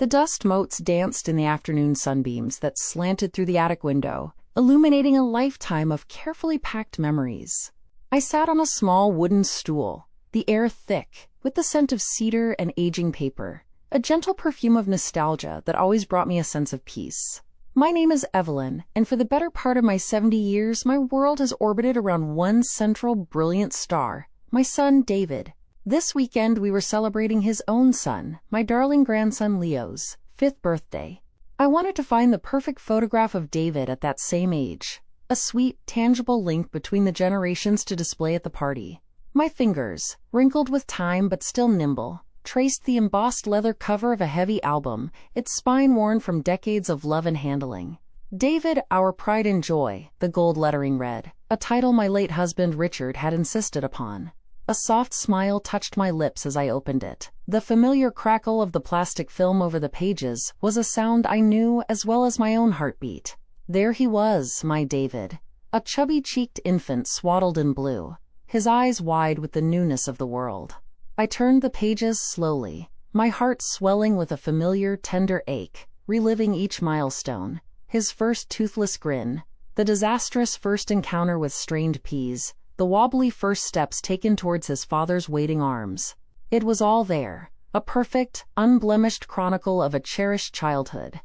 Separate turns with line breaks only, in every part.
The dust motes danced in the afternoon sunbeams that slanted through the attic window, illuminating a lifetime of carefully packed memories. I sat on a small wooden stool, the air thick, with the scent of cedar and aging paper, a gentle perfume of nostalgia that always brought me a sense of peace. My name is Evelyn, and for the better part of my 70 years, my world has orbited around one central brilliant star, my son David. This weekend we were celebrating his own son, my darling grandson Leo's 5th birthday. I wanted to find the perfect photograph of David at that same age, a sweet, tangible link between the generations to display at the party. My fingers, wrinkled with time but still nimble, traced the embossed leather cover of a heavy album, its spine worn from decades of love and handling. David, Our Pride and Joy, the gold lettering read, a title my late husband Richard had insisted upon. A soft smile touched my lips as I opened it. The familiar crackle of the plastic film over the pages was a sound I knew as well as my own heartbeat. There he was, my David, a chubby-cheeked infant swaddled in blue, his eyes wide with the newness of the world. I turned the pages slowly, my heart swelling with a familiar, tender ache, reliving each milestone. His first toothless grin, the disastrous first encounter with strained peas, the wobbly first steps taken towards his father's waiting arms. It was all there, a perfect, unblemished chronicle of a cherished childhood.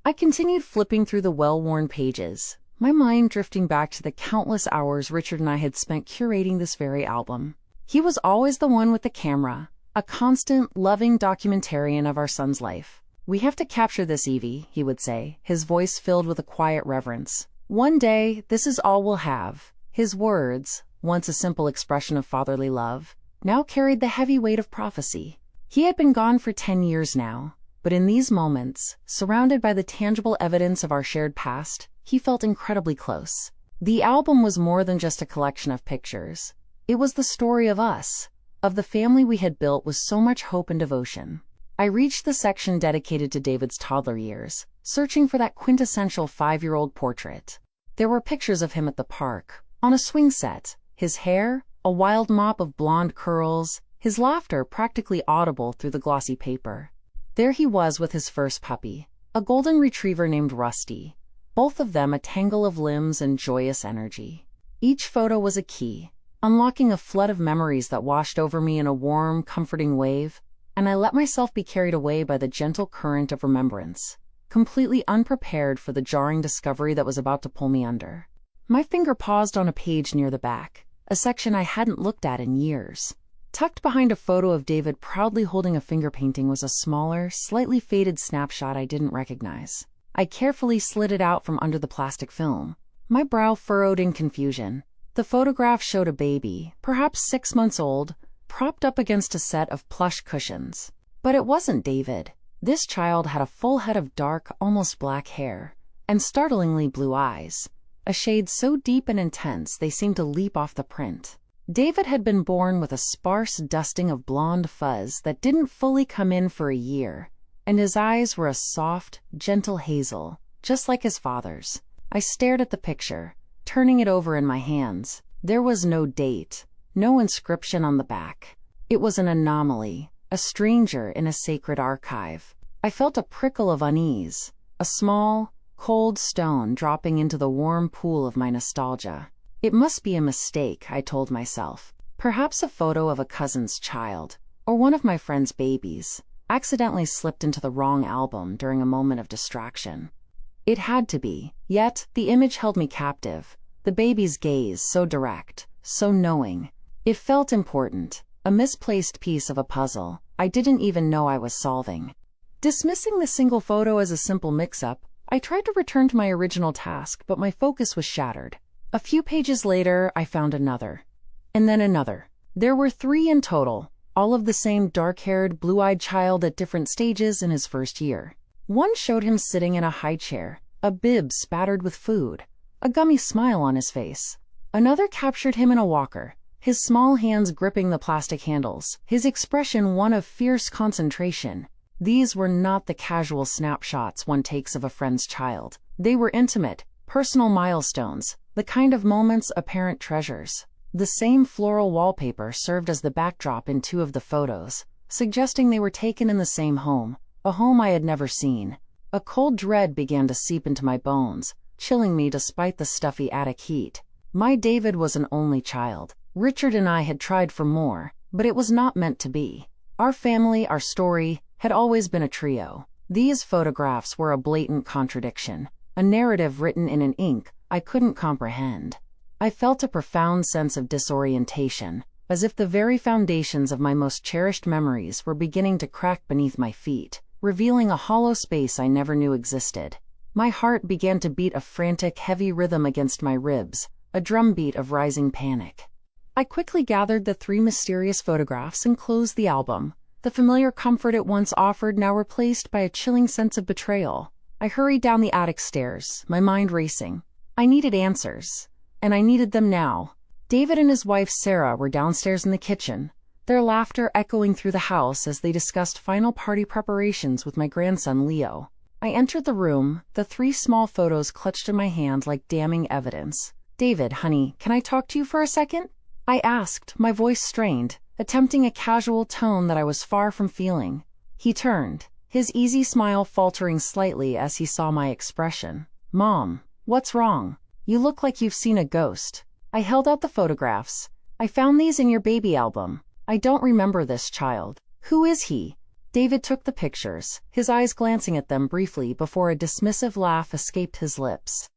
I continued flipping through the well-worn pages, my mind drifting back to the countless hours Richard and I had spent curating this very album. He was always the one with the camera, a constant, loving documentarian of our son's life. "We have to capture this, Evie," he would say, his voice filled with a quiet reverence. "One day, this is all we'll have." His words, once a simple expression of fatherly love, now carried the heavy weight of prophecy. He had been gone for 10 years now, but in these moments, surrounded by the tangible evidence of our shared past, he felt incredibly close. The album was more than just a collection of pictures. It was the story of us, of the family we had built with so much hope and devotion. I reached the section dedicated to David's toddler years, searching for that quintessential 5-year-old portrait. There were pictures of him at the park, on a swing set, his hair, a wild mop of blonde curls, his laughter practically audible through the glossy paper. There he was with his first puppy, a golden retriever named Rusty, both of them a tangle of limbs and joyous energy. Each photo was a key, unlocking a flood of memories that washed over me in a warm, comforting wave, and I let myself be carried away by the gentle current of remembrance, completely unprepared for the jarring discovery that was about to pull me under. My finger paused on a page near the back, a section I hadn't looked at in years. Tucked behind a photo of David proudly holding a finger painting was a smaller, slightly faded snapshot I didn't recognize. I carefully slid it out from under the plastic film, my brow furrowed in confusion. The photograph showed a baby, perhaps 6 months old, propped up against a set of plush cushions. But it wasn't David. This child had a full head of dark, almost black hair, and startlingly blue eyes, a shade so deep and intense they seemed to leap off the print. David had been born with a sparse dusting of blonde fuzz that didn't fully come in for a year, and his eyes were a soft, gentle hazel, just like his father's. I stared at the picture, turning it over in my hands. There was no date, no inscription on the back. It was an anomaly, a stranger in a sacred archive. I felt a prickle of unease, a small, cold stone dropping into the warm pool of my nostalgia. It must be a mistake, I told myself. Perhaps a photo of a cousin's child, or one of my friend's babies, accidentally slipped into the wrong album during a moment of distraction. It had to be, yet the image held me captive, the baby's gaze so direct, so knowing. It felt important, a misplaced piece of a puzzle I didn't even know I was solving. Dismissing the single photo as a simple mix-up, I tried to return to my original task, but my focus was shattered. A few pages later, I found another, and then another. There were 3 in total, all of the same dark-haired, blue-eyed child at different stages in his first year. One showed him sitting in a high chair, a bib spattered with food, a gummy smile on his face. Another captured him in a walker, his small hands gripping the plastic handles, his expression one of fierce concentration. These were not the casual snapshots one takes of a friend's child. They were intimate, personal milestones, the kind of moments a parent treasures. The same floral wallpaper served as the backdrop in 2 of the photos, suggesting they were taken in the same home, a home I had never seen. A cold dread began to seep into my bones, chilling me despite the stuffy attic heat. My David was an only child. Richard and I had tried for more, but it was not meant to be. Our family, our story, had always been a trio. These photographs were a blatant contradiction, a narrative written in an ink I couldn't comprehend. I felt a profound sense of disorientation, as if the very foundations of my most cherished memories were beginning to crack beneath my feet, revealing a hollow space I never knew existed. My heart began to beat a frantic, heavy rhythm against my ribs, a drumbeat of rising panic. I quickly gathered the 3 mysterious photographs and closed the album. The familiar comfort it once offered now replaced by a chilling sense of betrayal. I hurried down the attic stairs, my mind racing. I needed answers, and I needed them now. David and his wife Sarah were downstairs in the kitchen, their laughter echoing through the house as they discussed final party preparations with my grandson Leo. I entered the room, the 3 small photos clutched in my hand like damning evidence. "David, honey, can I talk to you for a second?" I asked, my voice strained, attempting a casual tone that I was far from feeling. He turned, his easy smile faltering slightly as he saw my expression. "Mom, what's wrong? You look like you've seen a ghost." I held out the photographs. "I found these in your baby album. I don't remember this child. Who is he?" David took the pictures, his eyes glancing at them briefly before a dismissive laugh escaped his lips.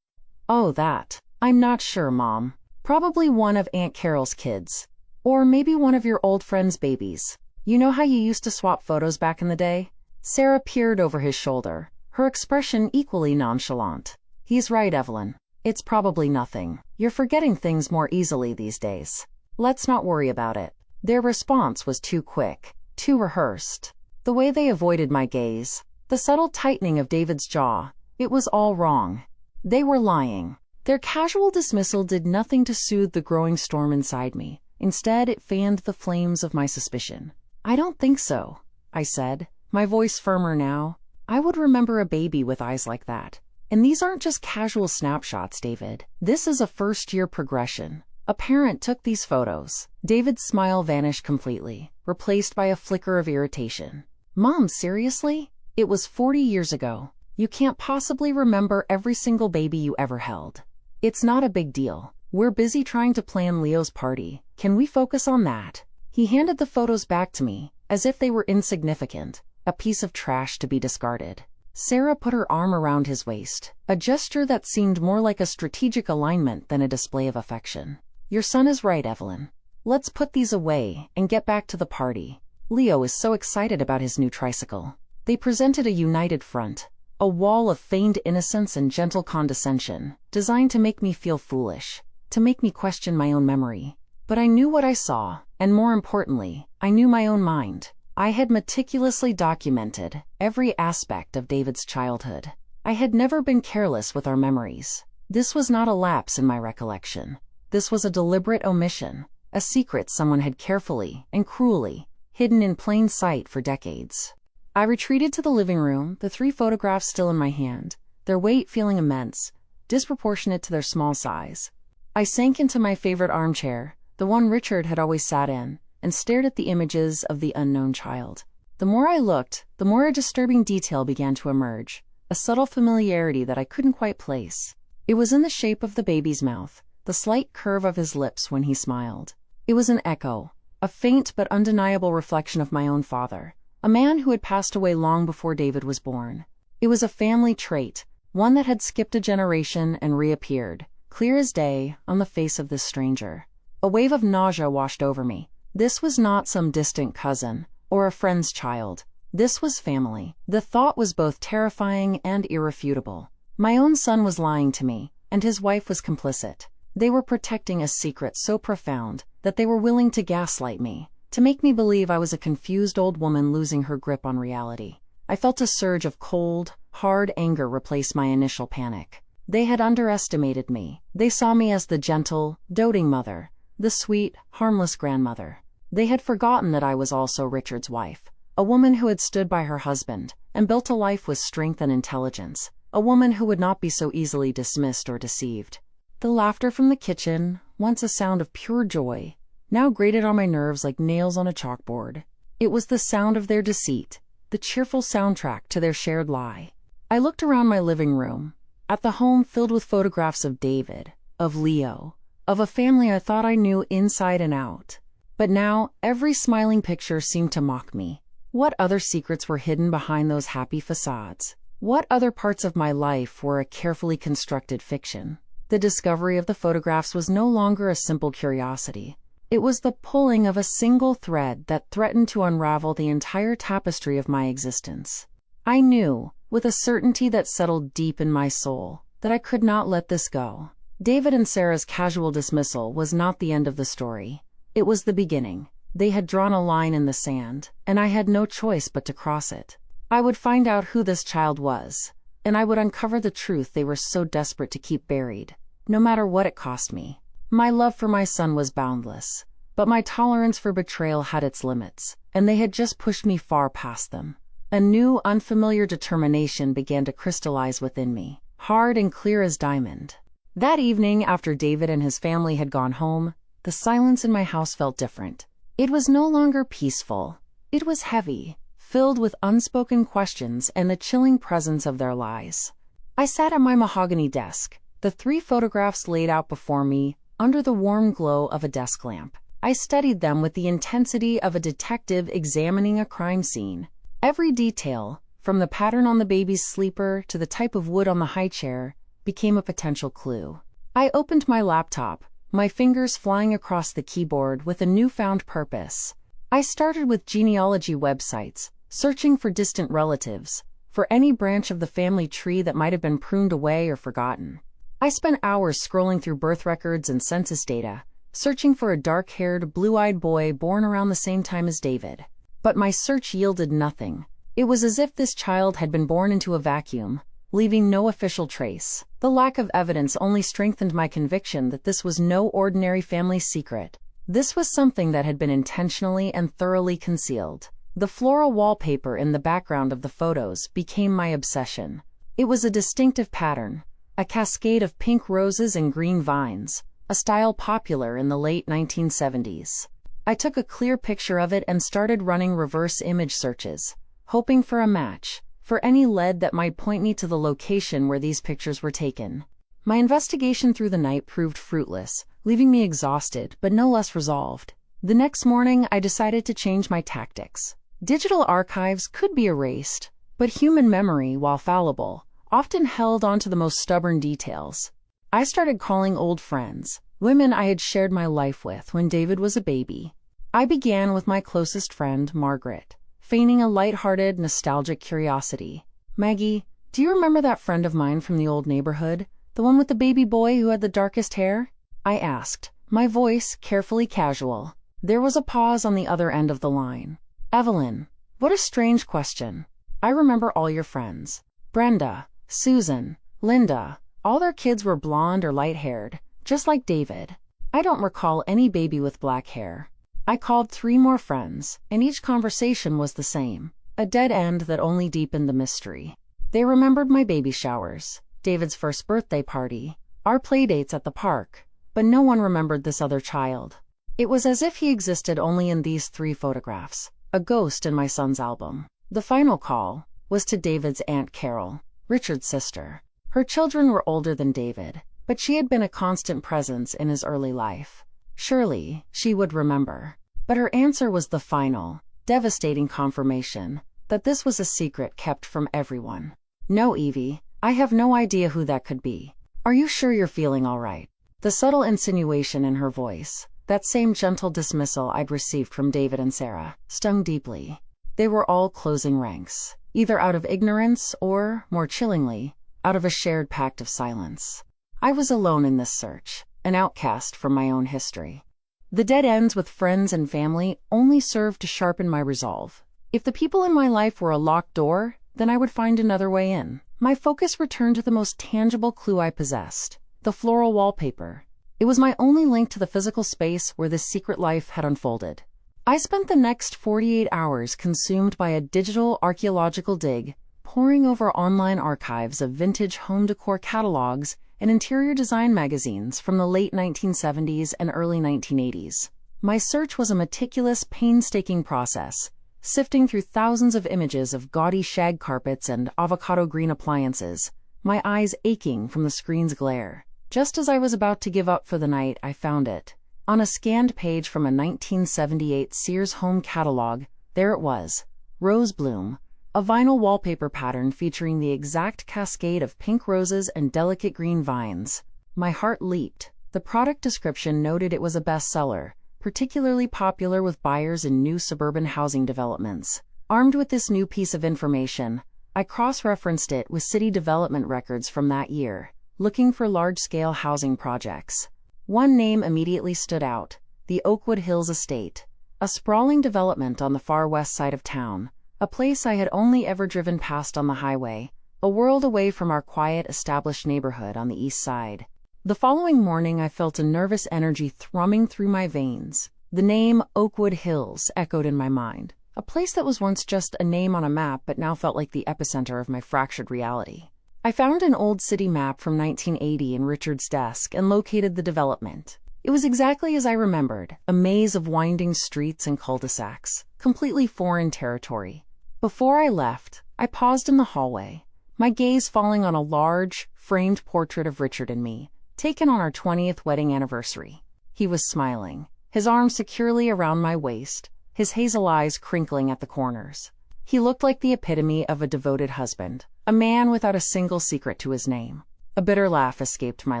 "Oh, that. I'm not sure, Mom. Probably one of Aunt Carol's kids. Or maybe one of your old friend's babies. You know how you used to swap photos back in the day?" Sarah peered over his shoulder, her expression equally nonchalant. "He's right, Evelyn. It's probably nothing. You're forgetting things more easily these days. Let's not worry about it." Their response was too quick, too rehearsed. The way they avoided my gaze, the subtle tightening of David's jaw, it was all wrong. They were lying. Their casual dismissal did nothing to soothe the growing storm inside me. Instead, it fanned the flames of my suspicion. "I don't think so," I said, my voice firmer now. "I would remember a baby with eyes like that. And these aren't just casual snapshots, David. This is a first-year progression. A parent took these photos." David's smile vanished completely, replaced by a flicker of irritation. "Mom, seriously? It was 40 years ago. You can't possibly remember every single baby you ever held. It's not a big deal. We're busy trying to plan Leo's party. Can we focus on that?" He handed the photos back to me, as if they were insignificant, a piece of trash to be discarded. Sarah put her arm around his waist, a gesture that seemed more like a strategic alignment than a display of affection. "Your son is right, Evelyn. Let's put these away and get back to the party. Leo is so excited about his new tricycle." They presented a united front, a wall of feigned innocence and gentle condescension, designed to make me feel foolish, to make me question my own memory. But I knew what I saw, and more importantly, I knew my own mind. I had meticulously documented every aspect of David's childhood. I had never been careless with our memories. This was not a lapse in my recollection. This was a deliberate omission, a secret someone had carefully and cruelly hidden in plain sight for decades. I retreated to the living room, the 3 photographs still in my hand, their weight feeling immense, disproportionate to their small size. I sank into my favorite armchair, the one Richard had always sat in, and stared at the images of the unknown child. The more I looked, the more a disturbing detail began to emerge, a subtle familiarity that I couldn't quite place. It was in the shape of the baby's mouth, the slight curve of his lips when he smiled. It was an echo, a faint but undeniable reflection of my own father, a man who had passed away long before David was born. It was a family trait, one that had skipped a generation and reappeared, clear as day, on the face of this stranger. A wave of nausea washed over me. This was not some distant cousin, or a friend's child. This was family. The thought was both terrifying and irrefutable. My own son was lying to me, and his wife was complicit. They were protecting a secret so profound that they were willing to gaslight me, to make me believe I was a confused old woman losing her grip on reality. I felt a surge of cold, hard anger replace my initial panic. They had underestimated me. They saw me as the gentle, doting mother, the sweet, harmless grandmother. They had forgotten that I was also Richard's wife, a woman who had stood by her husband and built a life with strength and intelligence, a woman who would not be so easily dismissed or deceived. The laughter from the kitchen, once a sound of pure joy, now grated on my nerves like nails on a chalkboard. It was the sound of their deceit, the cheerful soundtrack to their shared lie. I looked around my living room, at the home filled with photographs of David, of Leo, of a family I thought I knew inside and out. But now, every smiling picture seemed to mock me. What other secrets were hidden behind those happy facades? What other parts of my life were a carefully constructed fiction? The discovery of the photographs was no longer a simple curiosity. It was the pulling of a single thread that threatened to unravel the entire tapestry of my existence. I knew, with a certainty that settled deep in my soul, that I could not let this go. David and Sarah's casual dismissal was not the end of the story. It was the beginning. They had drawn a line in the sand, and I had no choice but to cross it. I would find out who this child was, and I would uncover the truth they were so desperate to keep buried, no matter what it cost me. My love for my son was boundless, but my tolerance for betrayal had its limits, and they had just pushed me far past them. A new, unfamiliar determination began to crystallize within me, hard and clear as diamond. That evening, after David and his family had gone home, the silence in my house felt different. It was no longer peaceful. It was heavy, filled with unspoken questions and the chilling presence of their lies. I sat at my mahogany desk, the 3 photographs laid out before me under the warm glow of a desk lamp. I studied them with the intensity of a detective examining a crime scene. Every detail, from the pattern on the baby's sleeper to the type of wood on the high chair, became a potential clue. I opened my laptop, my fingers flying across the keyboard with a newfound purpose. I started with genealogy websites, searching for distant relatives, for any branch of the family tree that might have been pruned away or forgotten. I spent hours scrolling through birth records and census data, searching for a dark-haired, blue-eyed boy born around the same time as David. But my search yielded nothing. It was as if this child had been born into a vacuum, leaving no official trace. The lack of evidence only strengthened my conviction that this was no ordinary family secret. This was something that had been intentionally and thoroughly concealed. The floral wallpaper in the background of the photos became my obsession. It was a distinctive pattern, a cascade of pink roses and green vines, a style popular in the late 1970s. I took a clear picture of it and started running reverse image searches, hoping for a match, for any lead that might point me to the location where these pictures were taken. My investigation through the night proved fruitless, leaving me exhausted but no less resolved. The next morning, I decided to change my tactics. Digital archives could be erased, but human memory, while fallible, often held on to the most stubborn details. I started calling old friends, women I had shared my life with when David was a baby. I began with my closest friend, Margaret, feigning a light-hearted, nostalgic curiosity. "Maggie, do you remember that friend of mine from the old neighborhood, the one with the baby boy who had the darkest hair?" I asked, my voice carefully casual. There was a pause on the other end of the line. "Evelyn, what a strange question. I remember all your friends. Brenda, Susan, Linda, all their kids were blonde or light-haired, just like David. I don't recall any baby with black hair." I called 3 more friends, and each conversation was the same, a dead end that only deepened the mystery. They remembered my baby showers, David's first birthday party, our playdates at the park, but no one remembered this other child. It was as if he existed only in these 3 photographs, a ghost in my son's album. The final call was to David's Aunt Carol, Richard's sister. Her children were older than David, but she had been a constant presence in his early life. Surely, she would remember. But her answer was the final, devastating confirmation that this was a secret kept from everyone. "No, Evie, I have no idea who that could be. Are you sure you're feeling all right?" The subtle insinuation in her voice, that same gentle dismissal I'd received from David and Sarah, stung deeply. They were all closing ranks, either out of ignorance or, more chillingly, out of a shared pact of silence. I was alone in this search, an outcast from my own history. The dead ends with friends and family only served to sharpen my resolve. If the people in my life were a locked door, then I would find another way in. My focus returned to the most tangible clue I possessed, the floral wallpaper. It was my only link to the physical space where this secret life had unfolded. I spent the next 48 hours consumed by a digital archaeological dig, poring over online archives of vintage home decor catalogs and interior design magazines from the late 1970s and early 1980s. My search was a meticulous, painstaking process, Sifting through thousands of images of gaudy shag carpets and avocado green appliances, my eyes aching from the screen's glare. Just as I was about to give up for the night, I found it. On a scanned page from a 1978 Sears home catalog, there it was, Rose Bloom, a vinyl wallpaper pattern featuring the exact cascade of pink roses and delicate green vines. My heart leaped. The product description noted it was a bestseller, particularly popular with buyers in new suburban housing developments. Armed with this new piece of information, I cross-referenced it with city development records from that year, looking for large-scale housing projects. One name immediately stood out: the Oakwood Hills Estate, a sprawling development on the far west side of town, a place I had only ever driven past on the highway, a world away from our quiet, established neighborhood on the east side. The following morning, I felt a nervous energy thrumming through my veins. The name Oakwood Hills echoed in my mind, a place that was once just a name on a map but now felt like the epicenter of my fractured reality. I found an old city map from 1980 in Richard's desk and located the development. It was exactly as I remembered, a maze of winding streets and cul-de-sacs, completely foreign territory. Before I left, I paused in the hallway, my gaze falling on a large, framed portrait of Richard and me, taken on our 20th wedding anniversary. He was smiling, his arms securely around my waist, his hazel eyes crinkling at the corners. He looked like the epitome of a devoted husband, a man without a single secret to his name. A bitter laugh escaped my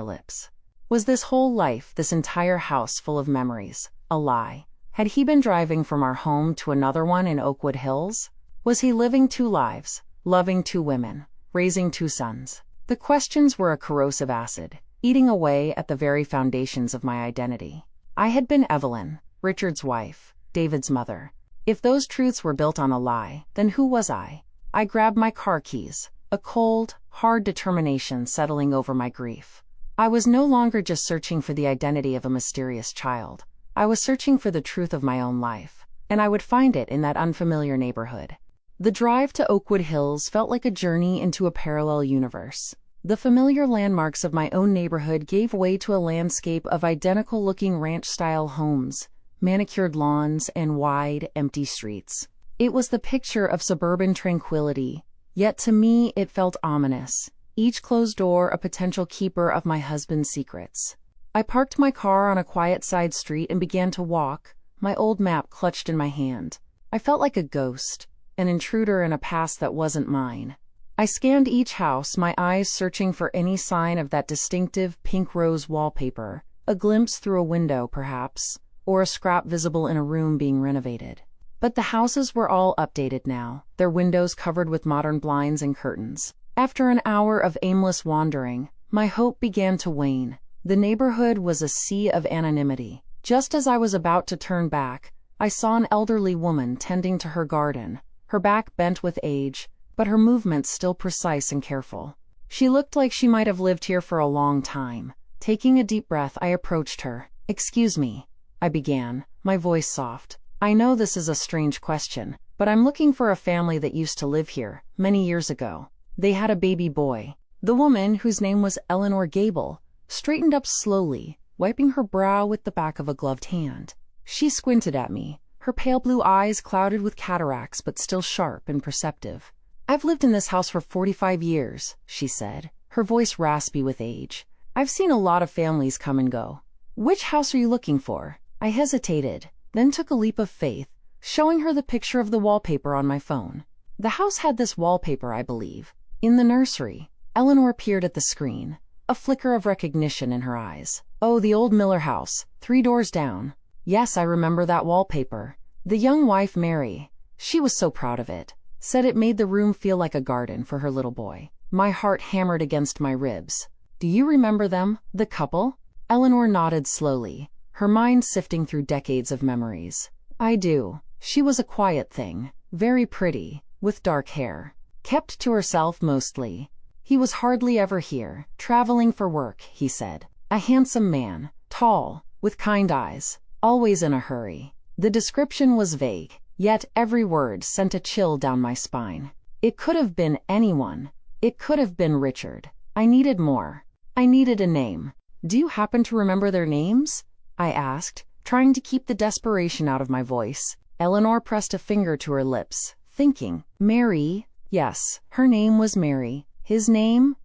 lips. Was this whole life, this entire house full of memories, a lie? Had he been driving from our home to another one in Oakwood Hills? Was he living two lives, loving two women, raising two sons? The questions were a corrosive acid, eating away at the very foundations of my identity. I had been Evelyn, Richard's wife, David's mother. If those truths were built on a lie, then who was I? I grabbed my car keys, a cold, hard determination settling over my grief. I was no longer just searching for the identity of a mysterious child. I was searching for the truth of my own life, and I would find it in that unfamiliar neighborhood. The drive to Oakwood Hills felt like a journey into a parallel universe. The familiar landmarks of my own neighborhood gave way to a landscape of identical-looking ranch-style homes, manicured lawns, and wide, empty streets. It was the picture of suburban tranquility, yet to me it felt ominous, each closed door a potential keeper of my husband's secrets. I parked my car on a quiet side street and began to walk, my old map clutched in my hand. I felt like a ghost, an intruder in a past that wasn't mine. I scanned each house, my eyes searching for any sign of that distinctive pink rose wallpaper, a glimpse through a window, perhaps, or a scrap visible in a room being renovated. But the houses were all updated now, their windows covered with modern blinds and curtains. After an hour of aimless wandering, my hope began to wane. The neighborhood was a sea of anonymity. Just as I was about to turn back, I saw an elderly woman tending to her garden, her back bent with age, but her movements still precise and careful. She looked like she might have lived here for a long time. Taking a deep breath, I approached her. "Excuse me," I began, my voice soft. "I know this is a strange question, but I'm looking for a family that used to live here, many years ago. They had a baby boy." The woman, whose name was Eleanor Gable, straightened up slowly, wiping her brow with the back of a gloved hand. She squinted at me, her pale blue eyes clouded with cataracts but still sharp and perceptive. "I've lived in this house for 45 years, she said, her voice raspy with age. "I've seen a lot of families come and go. Which house are you looking for?" I hesitated, then took a leap of faith, showing her the picture of the wallpaper on my phone. The house had this wallpaper, I believe. In the nursery. Eleanor peered at the screen, a flicker of recognition in her eyes. "Oh, the old Miller house, 3 doors down. Yes, I remember that wallpaper. The young wife, Mary, she was so proud of it. Said it made the room feel like a garden for her little boy." My heart hammered against my ribs. "Do you remember them, the couple?" Eleanor nodded slowly, her mind sifting through decades of memories. "I do. She was a quiet thing, very pretty, with dark hair. Kept to herself mostly. He was hardly ever here, traveling for work," he said. "A handsome man, tall, with kind eyes, always in a hurry." The description was vague, yet every word sent a chill down my spine. It could have been anyone. It could have been Richard. I needed more. I needed a name. "Do you happen to remember their names?" I asked, trying to keep the desperation out of my voice. Eleanor pressed a finger to her lips, thinking. Mary? Yes, her name was Mary. His name?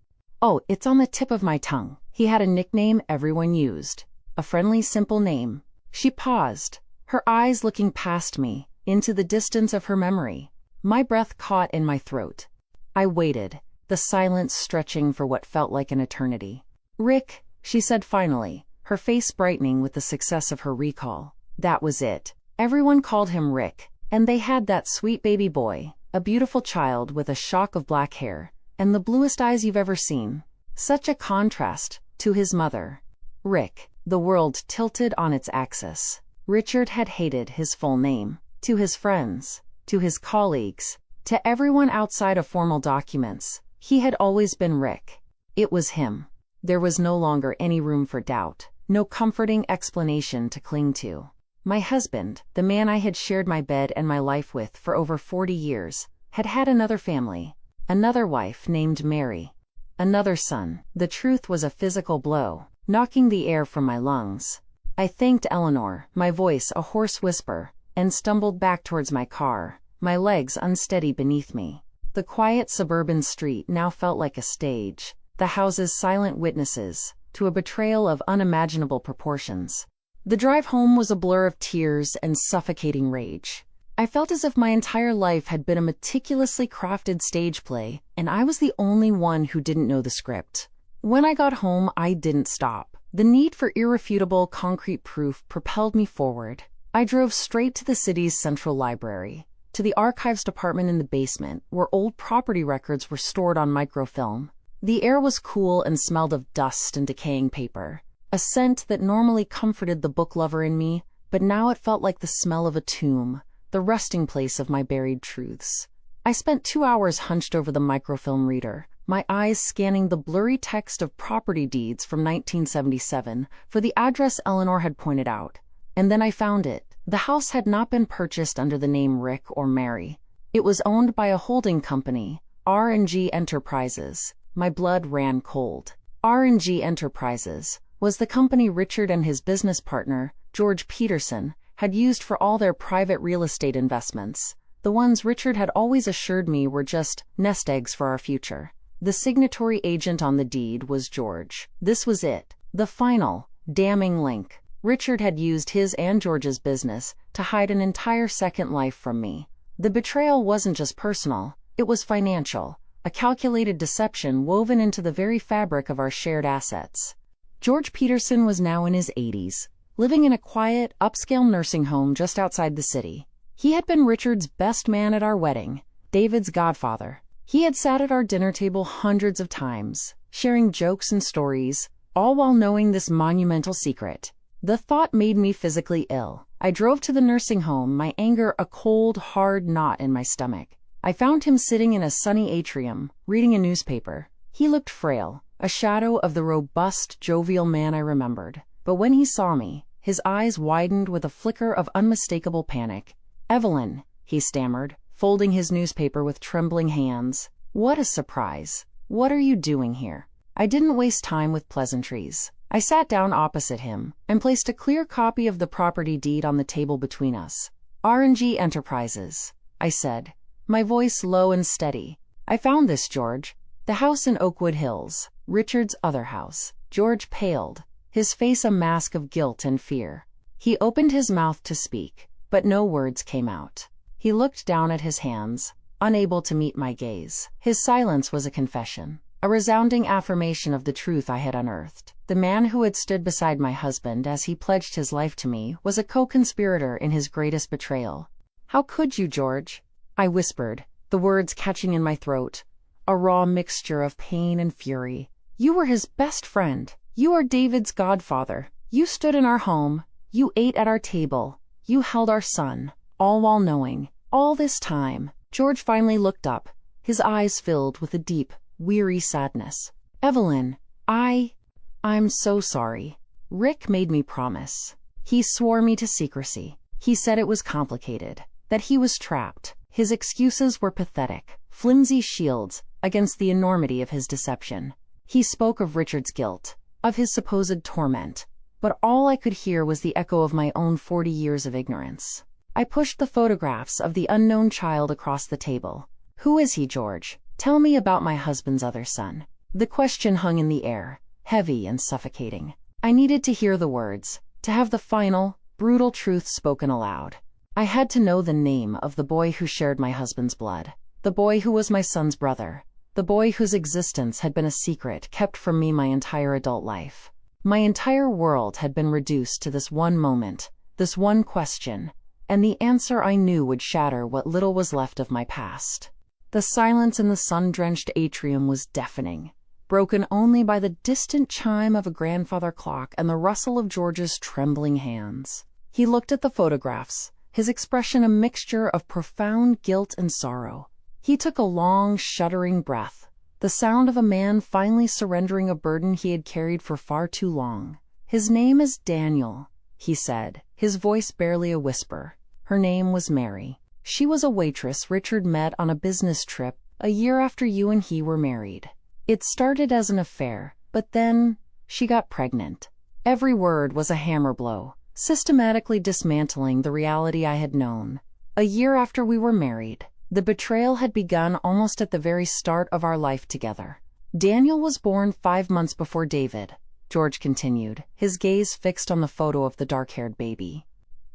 Oh, it's on the tip of my tongue. He had a nickname everyone used. A friendly, simple name. She paused, her eyes looking past me, into the distance of her memory. My breath caught in my throat. I waited, the silence stretching for what felt like an eternity. Rick, she said finally, her face brightening with the success of her recall. That was it. Everyone called him Rick, and they had that sweet baby boy, a beautiful child with a shock of black hair, and the bluest eyes you've ever seen. Such a contrast to his mother. Rick, the world tilted on its axis. Richard had hated his full name. To his friends, to his colleagues, to everyone outside of formal documents, he had always been Rick. It was him. There was no longer any room for doubt, no comforting explanation to cling to. My husband, the man I had shared my bed and my life with for over 40 years, had had another family, another wife named Mary, another son. The truth was a physical blow, knocking the air from my lungs. I thanked Eleanor, my voice a hoarse whisper, and stumbled back towards my car, my legs unsteady beneath me. The quiet suburban street now felt like a stage, the houses silent witnesses to a betrayal of unimaginable proportions. The drive home was a blur of tears and suffocating rage. I felt as if my entire life had been a meticulously crafted stage play, and I was the only one who didn't know the script. When I got home, I didn't stop. The need for irrefutable, concrete proof propelled me forward. I drove straight to the city's central library, to the archives department in the basement, where old property records were stored on microfilm. The air was cool and smelled of dust and decaying paper, a scent that normally comforted the book lover in me, but now it felt like the smell of a tomb, the resting place of my buried truths. I spent 2 hours hunched over the microfilm reader, my eyes scanning the blurry text of property deeds from 1977 for the address Eleanor had pointed out. And then I found it. The house had not been purchased under the name Rick or Mary. It was owned by a holding company, R&G Enterprises. My blood ran cold. R&G Enterprises was the company Richard and his business partner, George Peterson, had used for all their private real estate investments, the ones Richard had always assured me were just nest eggs for our future. The signatory agent on the deed was George. This was it, the final, damning link. Richard had used his and George's business to hide an entire second life from me. The betrayal wasn't just personal, it was financial, a calculated deception woven into the very fabric of our shared assets. George Peterson was now in his 80s, living in a quiet, upscale nursing home just outside the city. He had been Richard's best man at our wedding, David's godfather. He had sat at our dinner table hundreds of times, sharing jokes and stories, all while knowing this monumental secret. The thought made me physically ill. I drove to the nursing home, my anger a cold, hard knot in my stomach. I found him sitting in a sunny atrium, reading a newspaper. He looked frail, a shadow of the robust, jovial man I remembered. But when he saw me, his eyes widened with a flicker of unmistakable panic. "Evelyn," he stammered, folding his newspaper with trembling hands. "What a surprise. What are you doing here?" I didn't waste time with pleasantries. I sat down opposite him and placed a clear copy of the property deed on the table between us. "R&G Enterprises," I said, my voice low and steady. "I found this, George. The house in Oakwood Hills, Richard's other house." George paled, his face a mask of guilt and fear. He opened his mouth to speak, but no words came out. He looked down at his hands, unable to meet my gaze. His silence was a confession, a resounding affirmation of the truth I had unearthed. The man who had stood beside my husband as he pledged his life to me was a co-conspirator in his greatest betrayal. "How could you, George?" I whispered, the words catching in my throat, a raw mixture of pain and fury. "You were his best friend. You are David's godfather. You stood in our home. You ate at our table. You held our son, all while knowing. All this time." George finally looked up, his eyes filled with a deep, weary sadness. "Evelyn, I'm so sorry. Rick made me promise. He swore me to secrecy. He said it was complicated, that he was trapped. His excuses were pathetic, flimsy shields against the enormity of his deception. He spoke of Richard's guilt, of his supposed torment, but all I could hear was the echo of my own 40 years of ignorance. I pushed the photographs of the unknown child across the table. Who is he, George? Tell me about my husband's other son. The question hung in the air, heavy and suffocating. I needed to hear the words, to have the final, brutal truth spoken aloud. I had to know the name of the boy who shared my husband's blood, the boy who was my son's brother, the boy whose existence had been a secret kept from me my entire adult life. My entire world had been reduced to this one moment, this one question, and the answer I knew would shatter what little was left of my past. The silence in the sun-drenched atrium was deafening, broken only by the distant chime of a grandfather clock and the rustle of George's trembling hands. He looked at the photographs, his expression a mixture of profound guilt and sorrow. He took a long, shuddering breath, the sound of a man finally surrendering a burden he had carried for far too long. "His name is Daniel," he said, his voice barely a whisper. "Her name was Mary. She was a waitress Richard met on a business trip a year after you and he were married. It started as an affair, but then she got pregnant." Every word was a hammer blow, systematically dismantling the reality I had known. A year after we were married, the betrayal had begun almost at the very start of our life together. "Daniel was born 5 months before David," George continued, his gaze fixed on the photo of the dark-haired baby.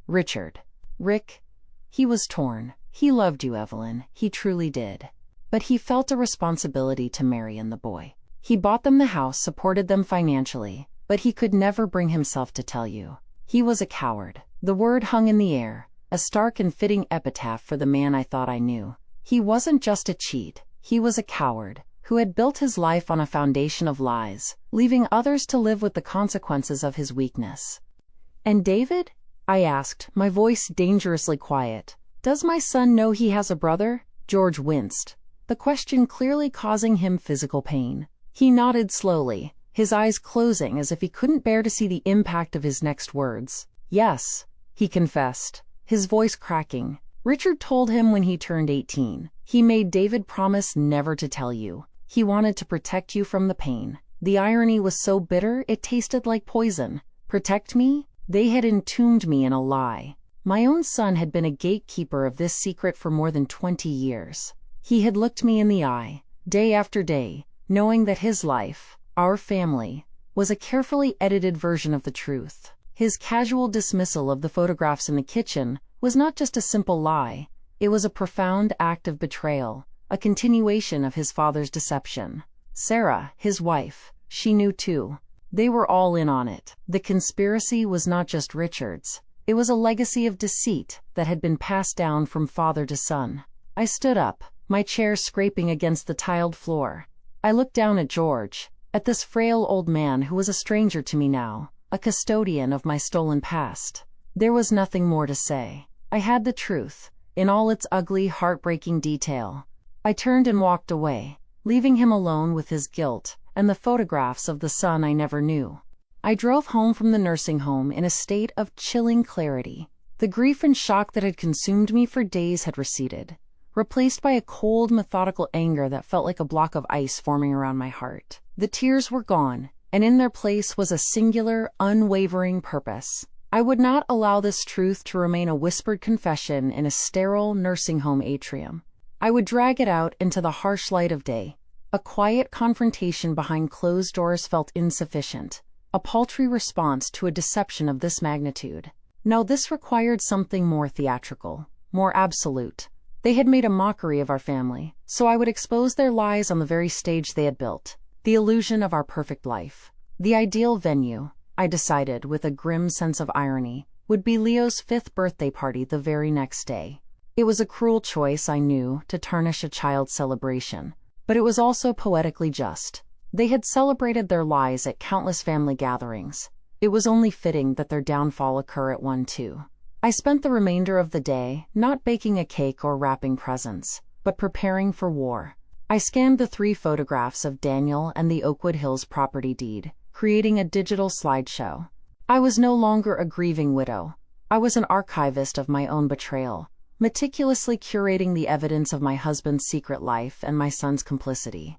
"Richard. Rick. He was torn. He loved you, Evelyn. He truly did. But he felt a responsibility to Mary and the boy. He bought them the house, supported them financially, but he could never bring himself to tell you. He was a coward." The word hung in the air, a stark and fitting epitaph for the man I thought I knew. He wasn't just a cheat, he was a coward, who had built his life on a foundation of lies, leaving others to live with the consequences of his weakness. "And David?" I asked, my voice dangerously quiet. "Does my son know he has a brother?" George winced, the question clearly causing him physical pain. He nodded slowly, his eyes closing as if he couldn't bear to see the impact of his next words. "Yes," he confessed, his voice cracking. "Richard told him when he turned 18. He made David promise never to tell you. He wanted to protect you from the pain. The irony was so bitter it tasted like poison. Protect me? They had entombed me in a lie. My own son had been a gatekeeper of this secret for more than 20 years. He had looked me in the eye, day after day, knowing that his life, our family, was a carefully edited version of the truth. His casual dismissal of the photographs in the kitchen was not just a simple lie, it was a profound act of betrayal, a continuation of his father's deception. Sarah, his wife, she knew too. They were all in on it. The conspiracy was not just Richard's. It was a legacy of deceit that had been passed down from father to son. I stood up, my chair scraping against the tiled floor. I looked down at George, at this frail old man who was a stranger to me now, a custodian of my stolen past. There was nothing more to say. I had the truth, in all its ugly, heartbreaking detail. I turned and walked away, leaving him alone with his guilt and the photographs of the son I never knew. I drove home from the nursing home in a state of chilling clarity. The grief and shock that had consumed me for days had receded, replaced by a cold, methodical anger that felt like a block of ice forming around my heart. The tears were gone, and in their place was a singular, unwavering purpose. I would not allow this truth to remain a whispered confession in a sterile nursing home atrium. I would drag it out into the harsh light of day. A quiet confrontation behind closed doors felt insufficient, a paltry response to a deception of this magnitude. No, this required something more theatrical, more absolute. They had made a mockery of our family, so I would expose their lies on the very stage they had built, the illusion of our perfect life. The ideal venue, I decided with a grim sense of irony, would be Leo's 5th birthday party the very next day. It was a cruel choice, I knew, to tarnish a child's celebration, but it was also poetically just. They had celebrated their lies at countless family gatherings. It was only fitting that their downfall occur at one too. I spent the remainder of the day not baking a cake or wrapping presents, but preparing for war. I scanned the 3 photographs of Daniel and the Oakwood Hills property deed, creating a digital slideshow. I was no longer a grieving widow. I was an archivist of my own betrayal, meticulously curating the evidence of my husband's secret life and my son's complicity.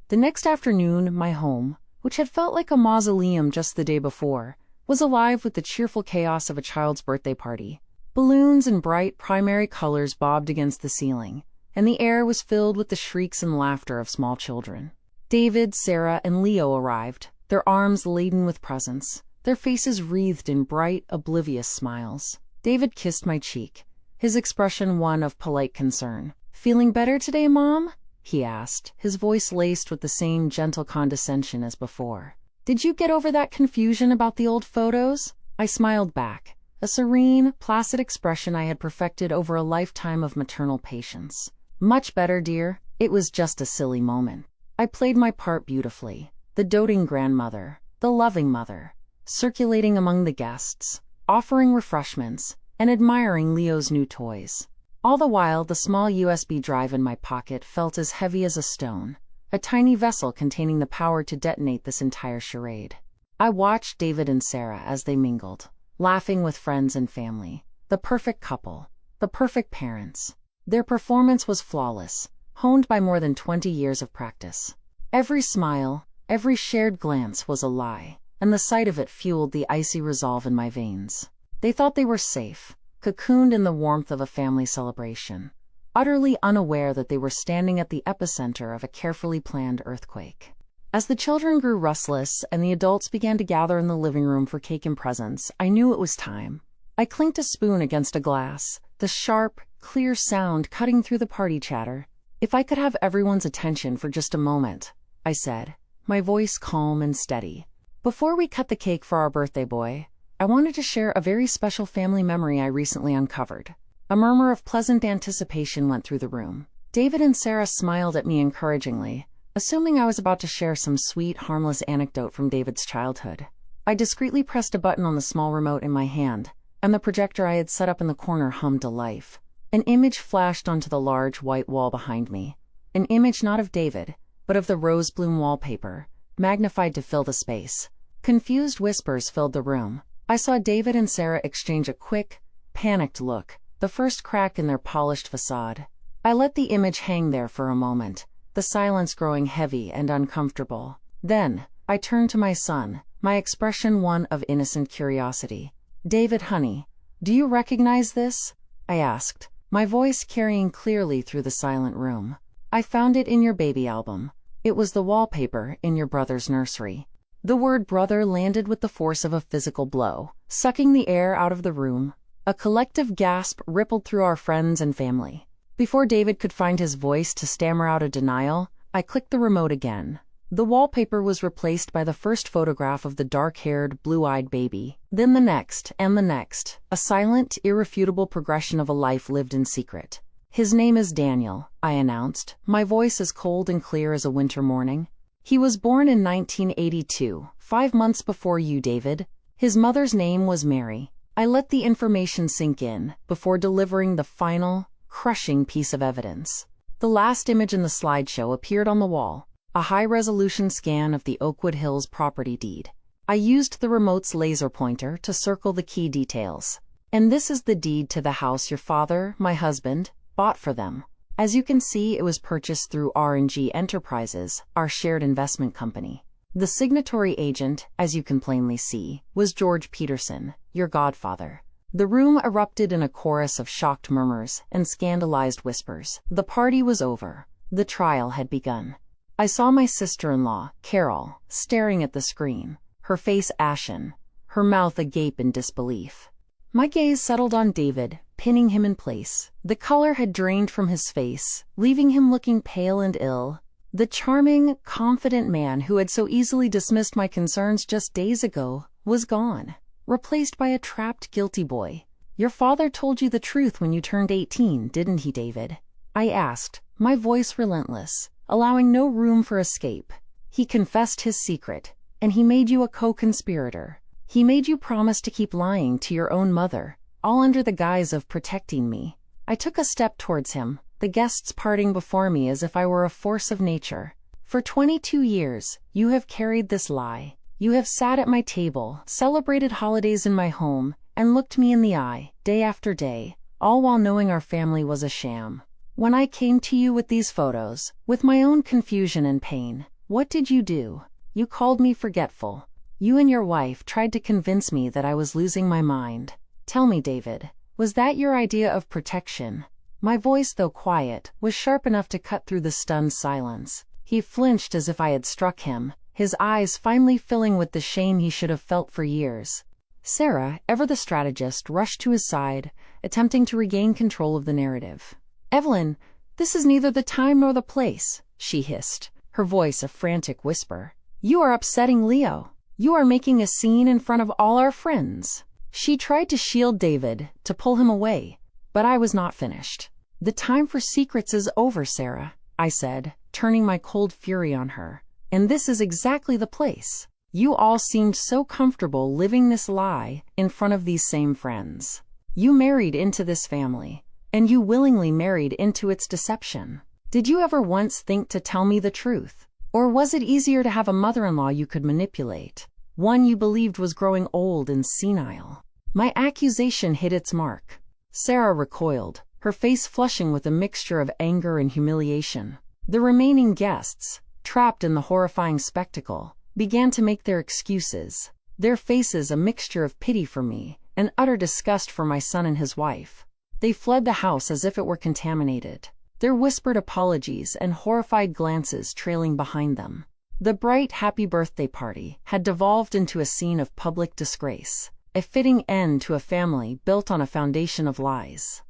The next afternoon, my home, which had felt like a mausoleum just the day before, was alive with the cheerful chaos of a child's birthday party. Balloons and bright primary colors bobbed against the ceiling, and the air was filled with the shrieks and laughter of small children. David, Sarah, and Leo arrived, their arms laden with presents, their faces wreathed in bright, oblivious smiles. David kissed my cheek, his expression one of polite concern. "Feeling better today, Mom?" he asked, his voice laced with the same gentle condescension as before. "Did you get over that confusion about the old photos?" I smiled back, a serene, placid expression I had perfected over a lifetime of maternal patience. "Much better, dear. It was just a silly moment." I played my part beautifully, the doting grandmother, the loving mother, circulating among the guests, offering refreshments, and admiring Leo's new toys. All the while, the small USB drive in my pocket felt as heavy as a stone, a tiny vessel containing the power to detonate this entire charade. I watched David and Sarah as they mingled, laughing with friends and family. The perfect couple, the perfect parents. Their performance was flawless, honed by more than 20 years of practice. Every smile, every shared glance was a lie, and the sight of it fueled the icy resolve in my veins. They thought they were safe, cocooned in the warmth of a family celebration, utterly unaware that they were standing at the epicenter of a carefully planned earthquake. As the children grew restless and the adults began to gather in the living room for cake and presents, I knew it was time. I clinked a spoon against a glass, the sharp, clear sound cutting through the party chatter. "If I could have everyone's attention for just a moment," I said, my voice calm and steady. "Before we cut the cake for our birthday boy, I wanted to share a very special family memory I recently uncovered." A murmur of pleasant anticipation went through the room. David and Sarah smiled at me encouragingly, assuming I was about to share some sweet, harmless anecdote from David's childhood. I discreetly pressed a button on the small remote in my hand, and the projector I had set up in the corner hummed to life. An image flashed onto the large white wall behind me. An image not of David, but of the rose bloom wallpaper, magnified to fill the space. Confused whispers filled the room. I saw David and Sarah exchange a quick, panicked look, the first crack in their polished facade. I let the image hang there for a moment, the silence growing heavy and uncomfortable. Then, I turned to my son, my expression one of innocent curiosity. "David, honey, do you recognize this?" I asked, my voice carrying clearly through the silent room. "I found it in your baby album. It was the wallpaper in your brother's nursery." The word brother landed with the force of a physical blow, sucking the air out of the room. A collective gasp rippled through our friends and family. Before David could find his voice to stammer out a denial, I clicked the remote again. The wallpaper was replaced by the first photograph of the dark-haired, blue-eyed baby. Then the next, and the next, a silent, irrefutable progression of a life lived in secret. "His name is Daniel," I announced, my voice as cold and clear as a winter morning. "He was born in 1982, 5 months before you, David. His mother's name was Mary." I let the information sink in before delivering the final, crushing piece of evidence. The last image in the slideshow appeared on the wall, a high-resolution scan of the Oakwood Hills property deed. I used the remote's laser pointer to circle the key details. "And this is the deed to the house your father, my husband, bought for them. As you can see, it was purchased through R&G Enterprises, our shared investment company. The signatory agent, as you can plainly see, was George Peterson, your godfather." The room erupted in a chorus of shocked murmurs and scandalized whispers. The party was over. The trial had begun. I saw my sister-in-law, Carol, staring at the screen, her face ashen, her mouth agape in disbelief. My gaze settled on David, pinning him in place. The color had drained from his face, leaving him looking pale and ill. The charming, confident man who had so easily dismissed my concerns just days ago was gone, replaced by a trapped, guilty boy. "Your father told you the truth when you turned 18, didn't he, David?" I asked, my voice relentless, allowing no room for escape. "He confessed his secret, and he made you a co-conspirator. He made you promise to keep lying to your own mother, all under the guise of protecting me." I took a step towards him, the guests parting before me as if I were a force of nature. "For 22 years, you have carried this lie. You have sat at my table, celebrated holidays in my home, and looked me in the eye, day after day, all while knowing our family was a sham. When I came to you with these photos, with my own confusion and pain, what did you do? You called me forgetful. You and your wife tried to convince me that I was losing my mind. Tell me, David, Was that your idea of protection? My voice, though quiet, was sharp enough to cut through the stunned silence. He flinched as if I had struck him, his eyes finally filling with the shame he should have felt for years. Sarah, ever the strategist, rushed to his side, attempting to regain control of the narrative. "Evelyn, this is neither the time nor the place," she hissed, her voice a frantic whisper. "You are upsetting Leo. You are making a scene in front of all our friends." She tried to shield David, to pull him away, but I was not finished. "The time for secrets is over, Sarah," I said, turning my cold fury on her. "And this is exactly the place. You all seemed so comfortable living this lie in front of these same friends. You married into this family, and you willingly married into its deception. Did you ever once think to tell me the truth? Or was it easier to have a mother-in-law you could manipulate, one you believed was growing old and senile?" My accusation hit its mark. Sarah recoiled, her face flushing with a mixture of anger and humiliation. The remaining guests, trapped in the horrifying spectacle, began to make their excuses, their faces a mixture of pity for me and utter disgust for my son and his wife. They fled the house as if it were contaminated, their whispered apologies and horrified glances trailing behind them. The bright, happy birthday party had devolved into a scene of public disgrace, a fitting end to a family built on a foundation of lies.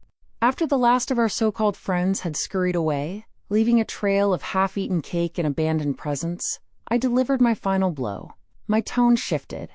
After the last of our so-called friends had scurried away, leaving a trail of half-eaten cake and abandoned presents, I delivered my final blow. My tone shifted,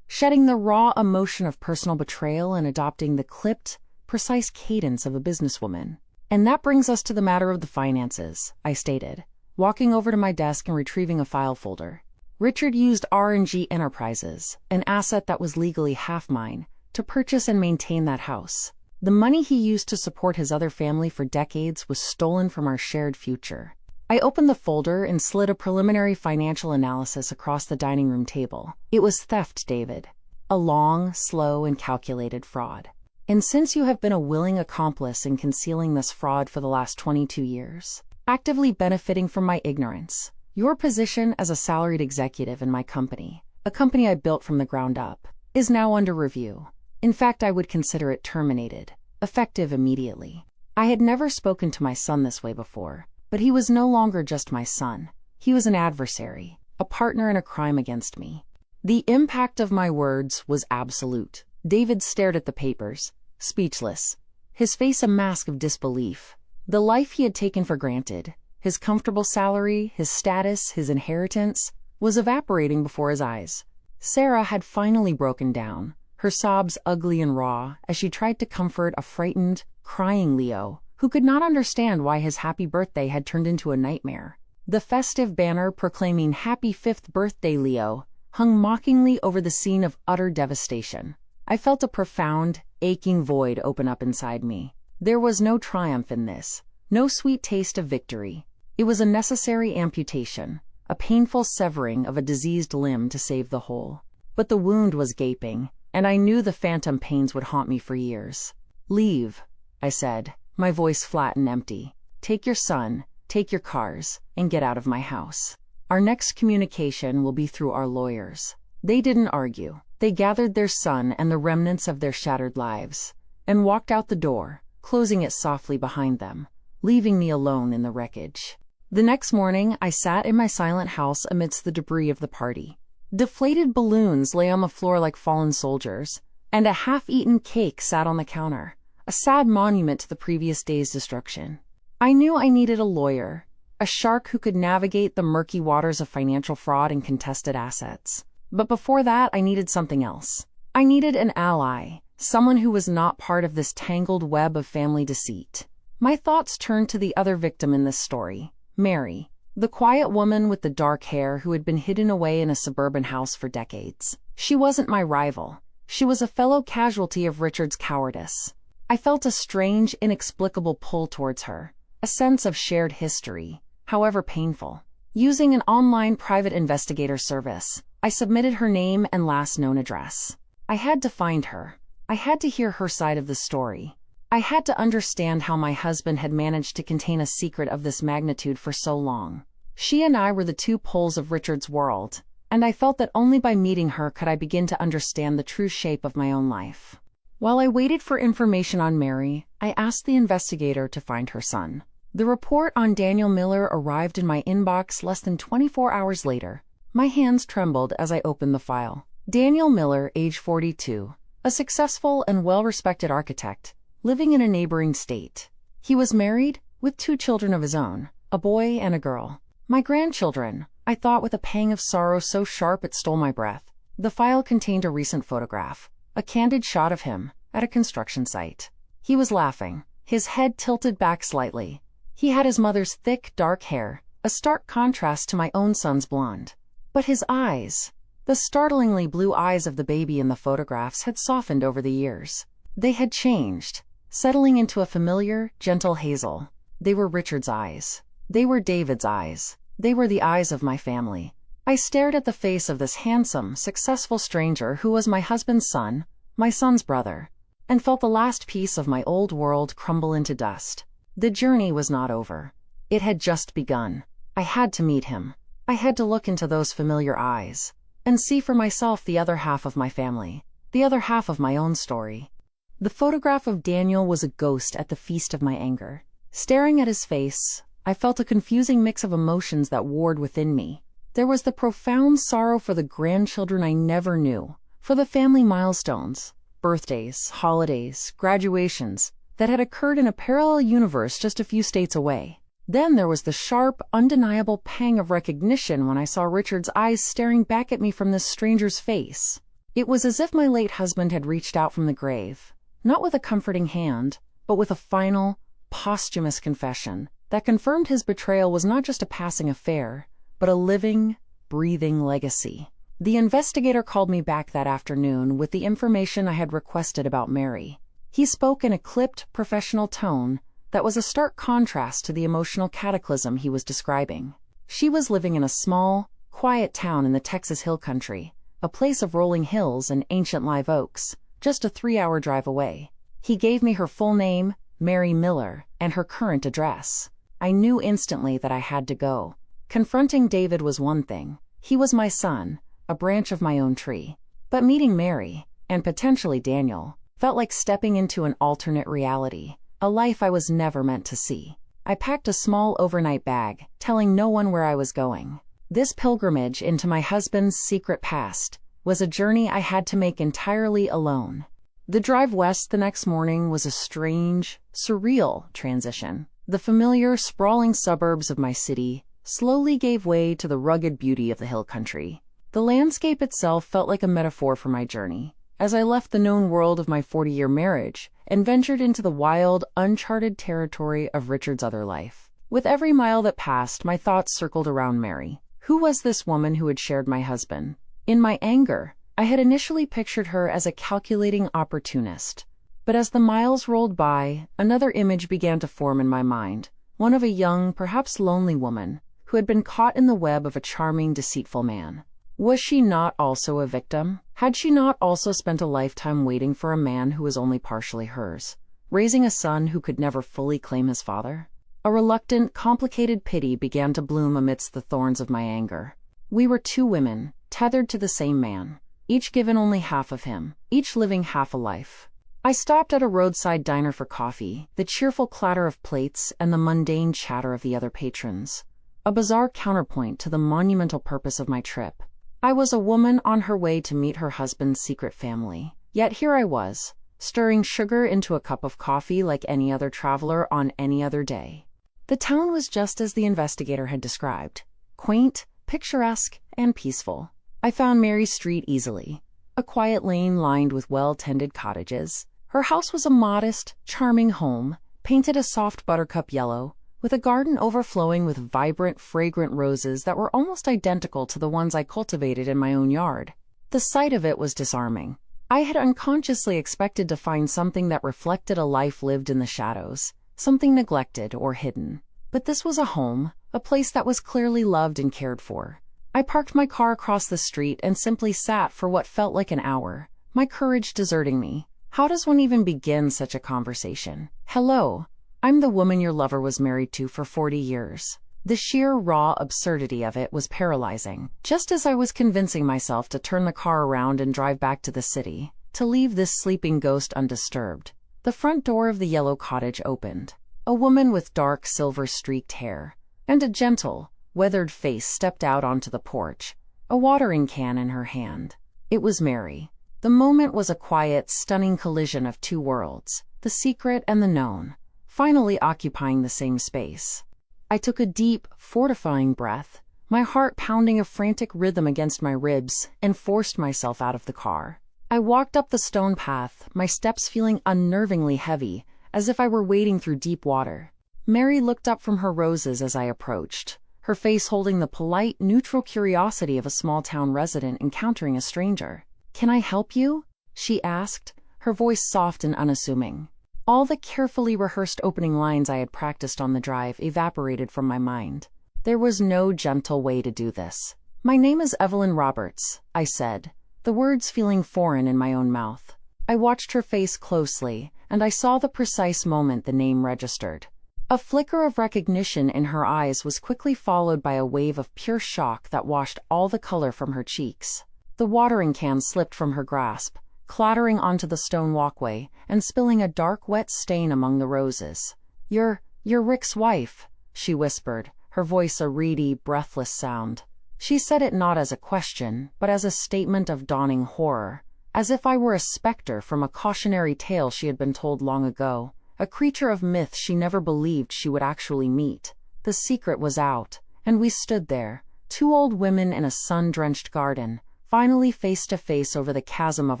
shedding the raw emotion of personal betrayal and adopting the clipped, precise cadence of a businesswoman. "And that brings us to the matter of the finances," I stated, walking over to my desk and retrieving a file folder. "Richard used R&G Enterprises, an asset that was legally half mine, to purchase and maintain that house. The money he used to support his other family for decades was stolen from our shared future." I opened the folder and slid a preliminary financial analysis across the dining room table. It was theft, David. A long, slow, and calculated fraud. And since you have been a willing accomplice in concealing this fraud for the last 22 years, actively benefiting from my ignorance, your position as a salaried executive in my company, a company I built from the ground up, is now under review. In fact, I would consider it terminated, effective immediately. I had never spoken to my son this way before, but he was no longer just my son. He was an adversary, a partner in a crime against me. The impact of my words was absolute. David stared at the papers, speechless, his face a mask of disbelief. The life he had taken for granted, his comfortable salary, his status, his inheritance, was evaporating before his eyes. Sarah had finally broken down, her sobs ugly and raw, as she tried to comfort a frightened, crying Leo, who could not understand why his happy birthday had turned into a nightmare. The festive banner proclaiming "Happy 5th Birthday, Leo" hung mockingly over the scene of utter devastation. I felt a profound, aching void open up inside me. There was no triumph in this, no sweet taste of victory. It was a necessary amputation, a painful severing of a diseased limb to save the whole. But the wound was gaping, and I knew the phantom pains would haunt me for years. "Leave," I said, my voice flat and empty. "Take your son, take your cars, and get out of my house. Our next communication will be through our lawyers." They didn't argue. They gathered their son and the remnants of their shattered lives, and walked out the door, closing it softly behind them, leaving me alone in the wreckage. The next morning, I sat in my silent house amidst the debris of the party. Deflated balloons lay on the floor like fallen soldiers, and a half-eaten cake sat on the counter, a sad monument to the previous day's destruction. I knew I needed a lawyer, a shark who could navigate the murky waters of financial fraud and contested assets. But before that, I needed something else. I needed an ally, someone who was not part of this tangled web of family deceit. My thoughts turned to the other victim in this story, Mary, the quiet woman with the dark hair who had been hidden away in a suburban house for decades. She wasn't my rival. She was a fellow casualty of Richard's cowardice. I felt a strange, inexplicable pull towards her, a sense of shared history, however painful. Using an online private investigator service, I submitted her name and last known address. I had to find her. I had to hear her side of the story. I had to understand how my husband had managed to contain a secret of this magnitude for so long. She and I were the two poles of Richard's world, and I felt that only by meeting her could I begin to understand the true shape of my own life. While I waited for information on Mary, I asked the investigator to find her son. The report on Daniel Miller arrived in my inbox less than 24 hours later. My hands trembled as I opened the file. Daniel Miller, age 42, a successful and well-respected architect, living in a neighboring state. He was married, with 2 children of his own, a boy and a girl. My grandchildren, I thought with a pang of sorrow so sharp it stole my breath. The file contained a recent photograph, a candid shot of him, at a construction site. He was laughing, his head tilted back slightly. He had his mother's thick, dark hair, a stark contrast to my own son's blonde. But his eyes, the startlingly blue eyes of the baby in the photographs, had softened over the years. They had changed, settling into a familiar, gentle hazel. They were Richard's eyes. They were David's eyes. They were the eyes of my family. I stared at the face of this handsome, successful stranger who was my husband's son, my son's brother, and felt the last piece of my old world crumble into dust. The journey was not over. It had just begun. I had to meet him. I had to look into those familiar eyes and see for myself the other half of my family, the other half of my own story. The photograph of Daniel was a ghost at the feast of my anger. Staring at his face, I felt a confusing mix of emotions that warred within me. There was the profound sorrow for the grandchildren I never knew, for the family milestones, birthdays, holidays, graduations, that had occurred in a parallel universe just a few states away. Then there was the sharp, undeniable pang of recognition when I saw Richard's eyes staring back at me from this stranger's face. It was as if my late husband had reached out from the grave, not with a comforting hand, but with a final, posthumous confession that confirmed his betrayal was not just a passing affair, but a living, breathing legacy. The investigator called me back that afternoon with the information I had requested about Mary. He spoke in a clipped, professional tone that was a stark contrast to the emotional cataclysm he was describing. She was living in a small, quiet town in the Texas Hill Country, a place of rolling hills and ancient live oaks, just a 3-hour drive away. He gave me her full name, Mary Miller, and her current address. I knew instantly that I had to go. Confronting David was one thing. He was my son, a branch of my own tree. But meeting Mary, and potentially Daniel, felt like stepping into an alternate reality, a life I was never meant to see. I packed a small overnight bag, telling no one where I was going. This pilgrimage into my husband's secret past was a journey I had to make entirely alone. The drive west the next morning was a strange, surreal transition. The familiar, sprawling suburbs of my city slowly gave way to the rugged beauty of the hill country. The landscape itself felt like a metaphor for my journey, as I left the known world of my 40-year marriage and ventured into the wild, uncharted territory of Richard's other life. With every mile that passed, my thoughts circled around Mary. Who was this woman who had shared my husband? In my anger, I had initially pictured her as a calculating opportunist. But as the miles rolled by, another image began to form in my mind, one of a young, perhaps lonely woman who had been caught in the web of a charming, deceitful man. Was she not also a victim? Had she not also spent a lifetime waiting for a man who was only partially hers, raising a son who could never fully claim his father? A reluctant, complicated pity began to bloom amidst the thorns of my anger. We were 2 women, tethered to the same man, each given only half of him, each living half a life. I stopped at a roadside diner for coffee, the cheerful clatter of plates and the mundane chatter of the other patrons, a bizarre counterpoint to the monumental purpose of my trip. I was a woman on her way to meet her husband's secret family, yet here I was, stirring sugar into a cup of coffee like any other traveler on any other day. The town was just as the investigator had described, quaint, picturesque, and peaceful. I found Mary Street easily, a quiet lane lined with well-tended cottages. Her house was a modest, charming home, painted a soft buttercup yellow, with a garden overflowing with vibrant, fragrant roses that were almost identical to the ones I cultivated in my own yard. The sight of it was disarming. I had unconsciously expected to find something that reflected a life lived in the shadows, something neglected or hidden. But this was a home, a place that was clearly loved and cared for. I parked my car across the street and simply sat for what felt like an hour, my courage deserting me. How does one even begin such a conversation? Hello, I'm the woman your lover was married to for 40 years. The sheer, raw absurdity of it was paralyzing. Just as I was convincing myself to turn the car around and drive back to the city, to leave this sleeping ghost undisturbed. The front door of the yellow cottage opened. A woman with dark silver-streaked hair and a gentle, weathered face stepped out onto the porch, a watering can in her hand. It was Mary. The moment was a quiet, stunning collision of two worlds, the secret and the known, finally occupying the same space. I took a deep, fortifying breath, my heart pounding a frantic rhythm against my ribs, and forced myself out of the car. I walked up the stone path, my steps feeling unnervingly heavy, as if I were wading through deep water. Mary looked up from her roses as I approached, her face holding the polite, neutral curiosity of a small-town resident encountering a stranger. "Can I help you?" she asked, her voice soft and unassuming. All the carefully rehearsed opening lines I had practiced on the drive evaporated from my mind. There was no gentle way to do this. "My name is Evelyn Roberts," I said, the words feeling foreign in my own mouth. I watched her face closely, and I saw the precise moment the name registered. A flicker of recognition in her eyes was quickly followed by a wave of pure shock that washed all the color from her cheeks. The watering can slipped from her grasp, clattering onto the stone walkway and spilling a dark, wet stain among the roses. You're Rick's wife," she whispered, her voice a reedy, breathless sound. She said it not as a question, but as a statement of dawning horror, as if I were a specter from a cautionary tale she had been told long ago, a creature of myth she never believed she would actually meet. The secret was out, and we stood there, two old women in a sun-drenched garden, finally face to face over the chasm of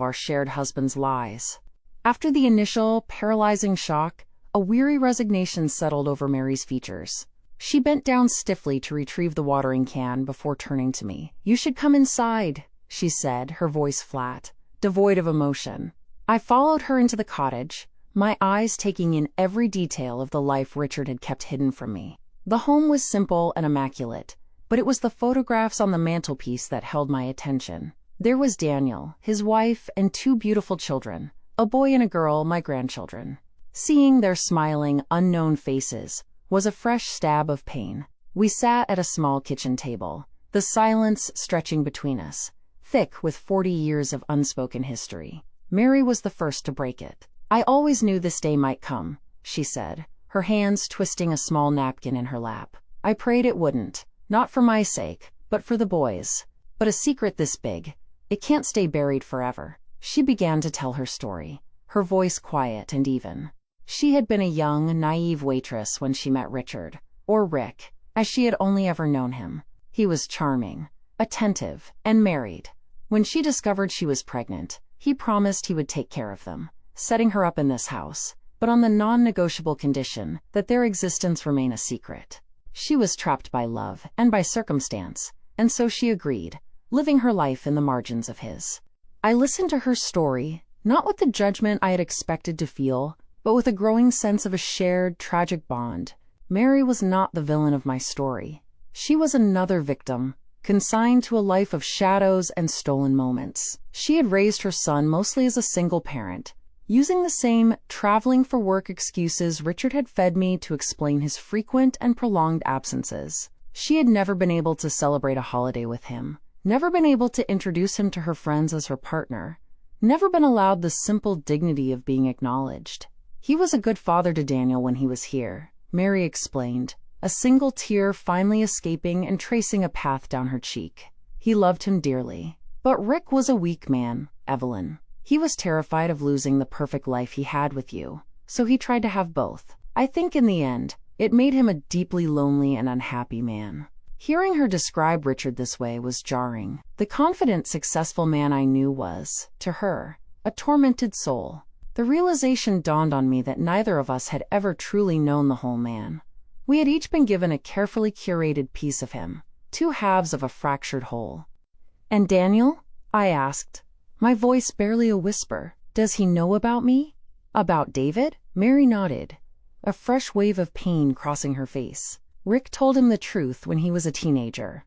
our shared husband's lies. After the initial, paralyzing shock, a weary resignation settled over Mary's features. She bent down stiffly to retrieve the watering can before turning to me. "You should come inside," she said, her voice flat, devoid of emotion. I followed her into the cottage, my eyes taking in every detail of the life Richard had kept hidden from me. The home was simple and immaculate, but it was the photographs on the mantelpiece that held my attention. There was Daniel, his wife, and two beautiful children, a boy and a girl, my grandchildren. Seeing their smiling, unknown faces was a fresh stab of pain. We sat at a small kitchen table, the silence stretching between us, thick with 40 years of unspoken history. Mary was the first to break it. "I always knew this day might come," she said, her hands twisting a small napkin in her lap. "I prayed it wouldn't, not for my sake, but for the boys. But a secret this big, it can't stay buried forever." She began to tell her story, her voice quiet and even. She had been a young, naive waitress when she met Richard, or Rick, as she had only ever known him. He was charming, attentive, and married. When she discovered she was pregnant, he promised he would take care of them, setting her up in this house, but on the non-negotiable condition that their existence remain a secret. She was trapped by love and by circumstance, and so she agreed, living her life in the margins of his. I listened to her story, not with the judgment I had expected to feel, but with a growing sense of a shared, tragic bond. Mary was not the villain of my story. She was another victim, consigned to a life of shadows and stolen moments. She had raised her son mostly as a single parent, using the same traveling for work excuses Richard had fed me to explain his frequent and prolonged absences. She had never been able to celebrate a holiday with him, never been able to introduce him to her friends as her partner, never been allowed the simple dignity of being acknowledged. "He was a good father to Daniel when he was here," Mary explained, a single tear finally escaping and tracing a path down her cheek. "He loved him dearly. But Rick was a weak man, Evelyn. He was terrified of losing the perfect life he had with you, so he tried to have both. I think in the end, it made him a deeply lonely and unhappy man." Hearing her describe Richard this way was jarring. The confident, successful man I knew was, to her, a tormented soul. The realization dawned on me that neither of us had ever truly known the whole man. We had each been given a carefully curated piece of him, two halves of a fractured whole. "And Daniel?" I asked, my voice barely a whisper. "Does he know about me? About David?" Mary nodded, a fresh wave of pain crossing her face. "Rick told him the truth when he was a teenager.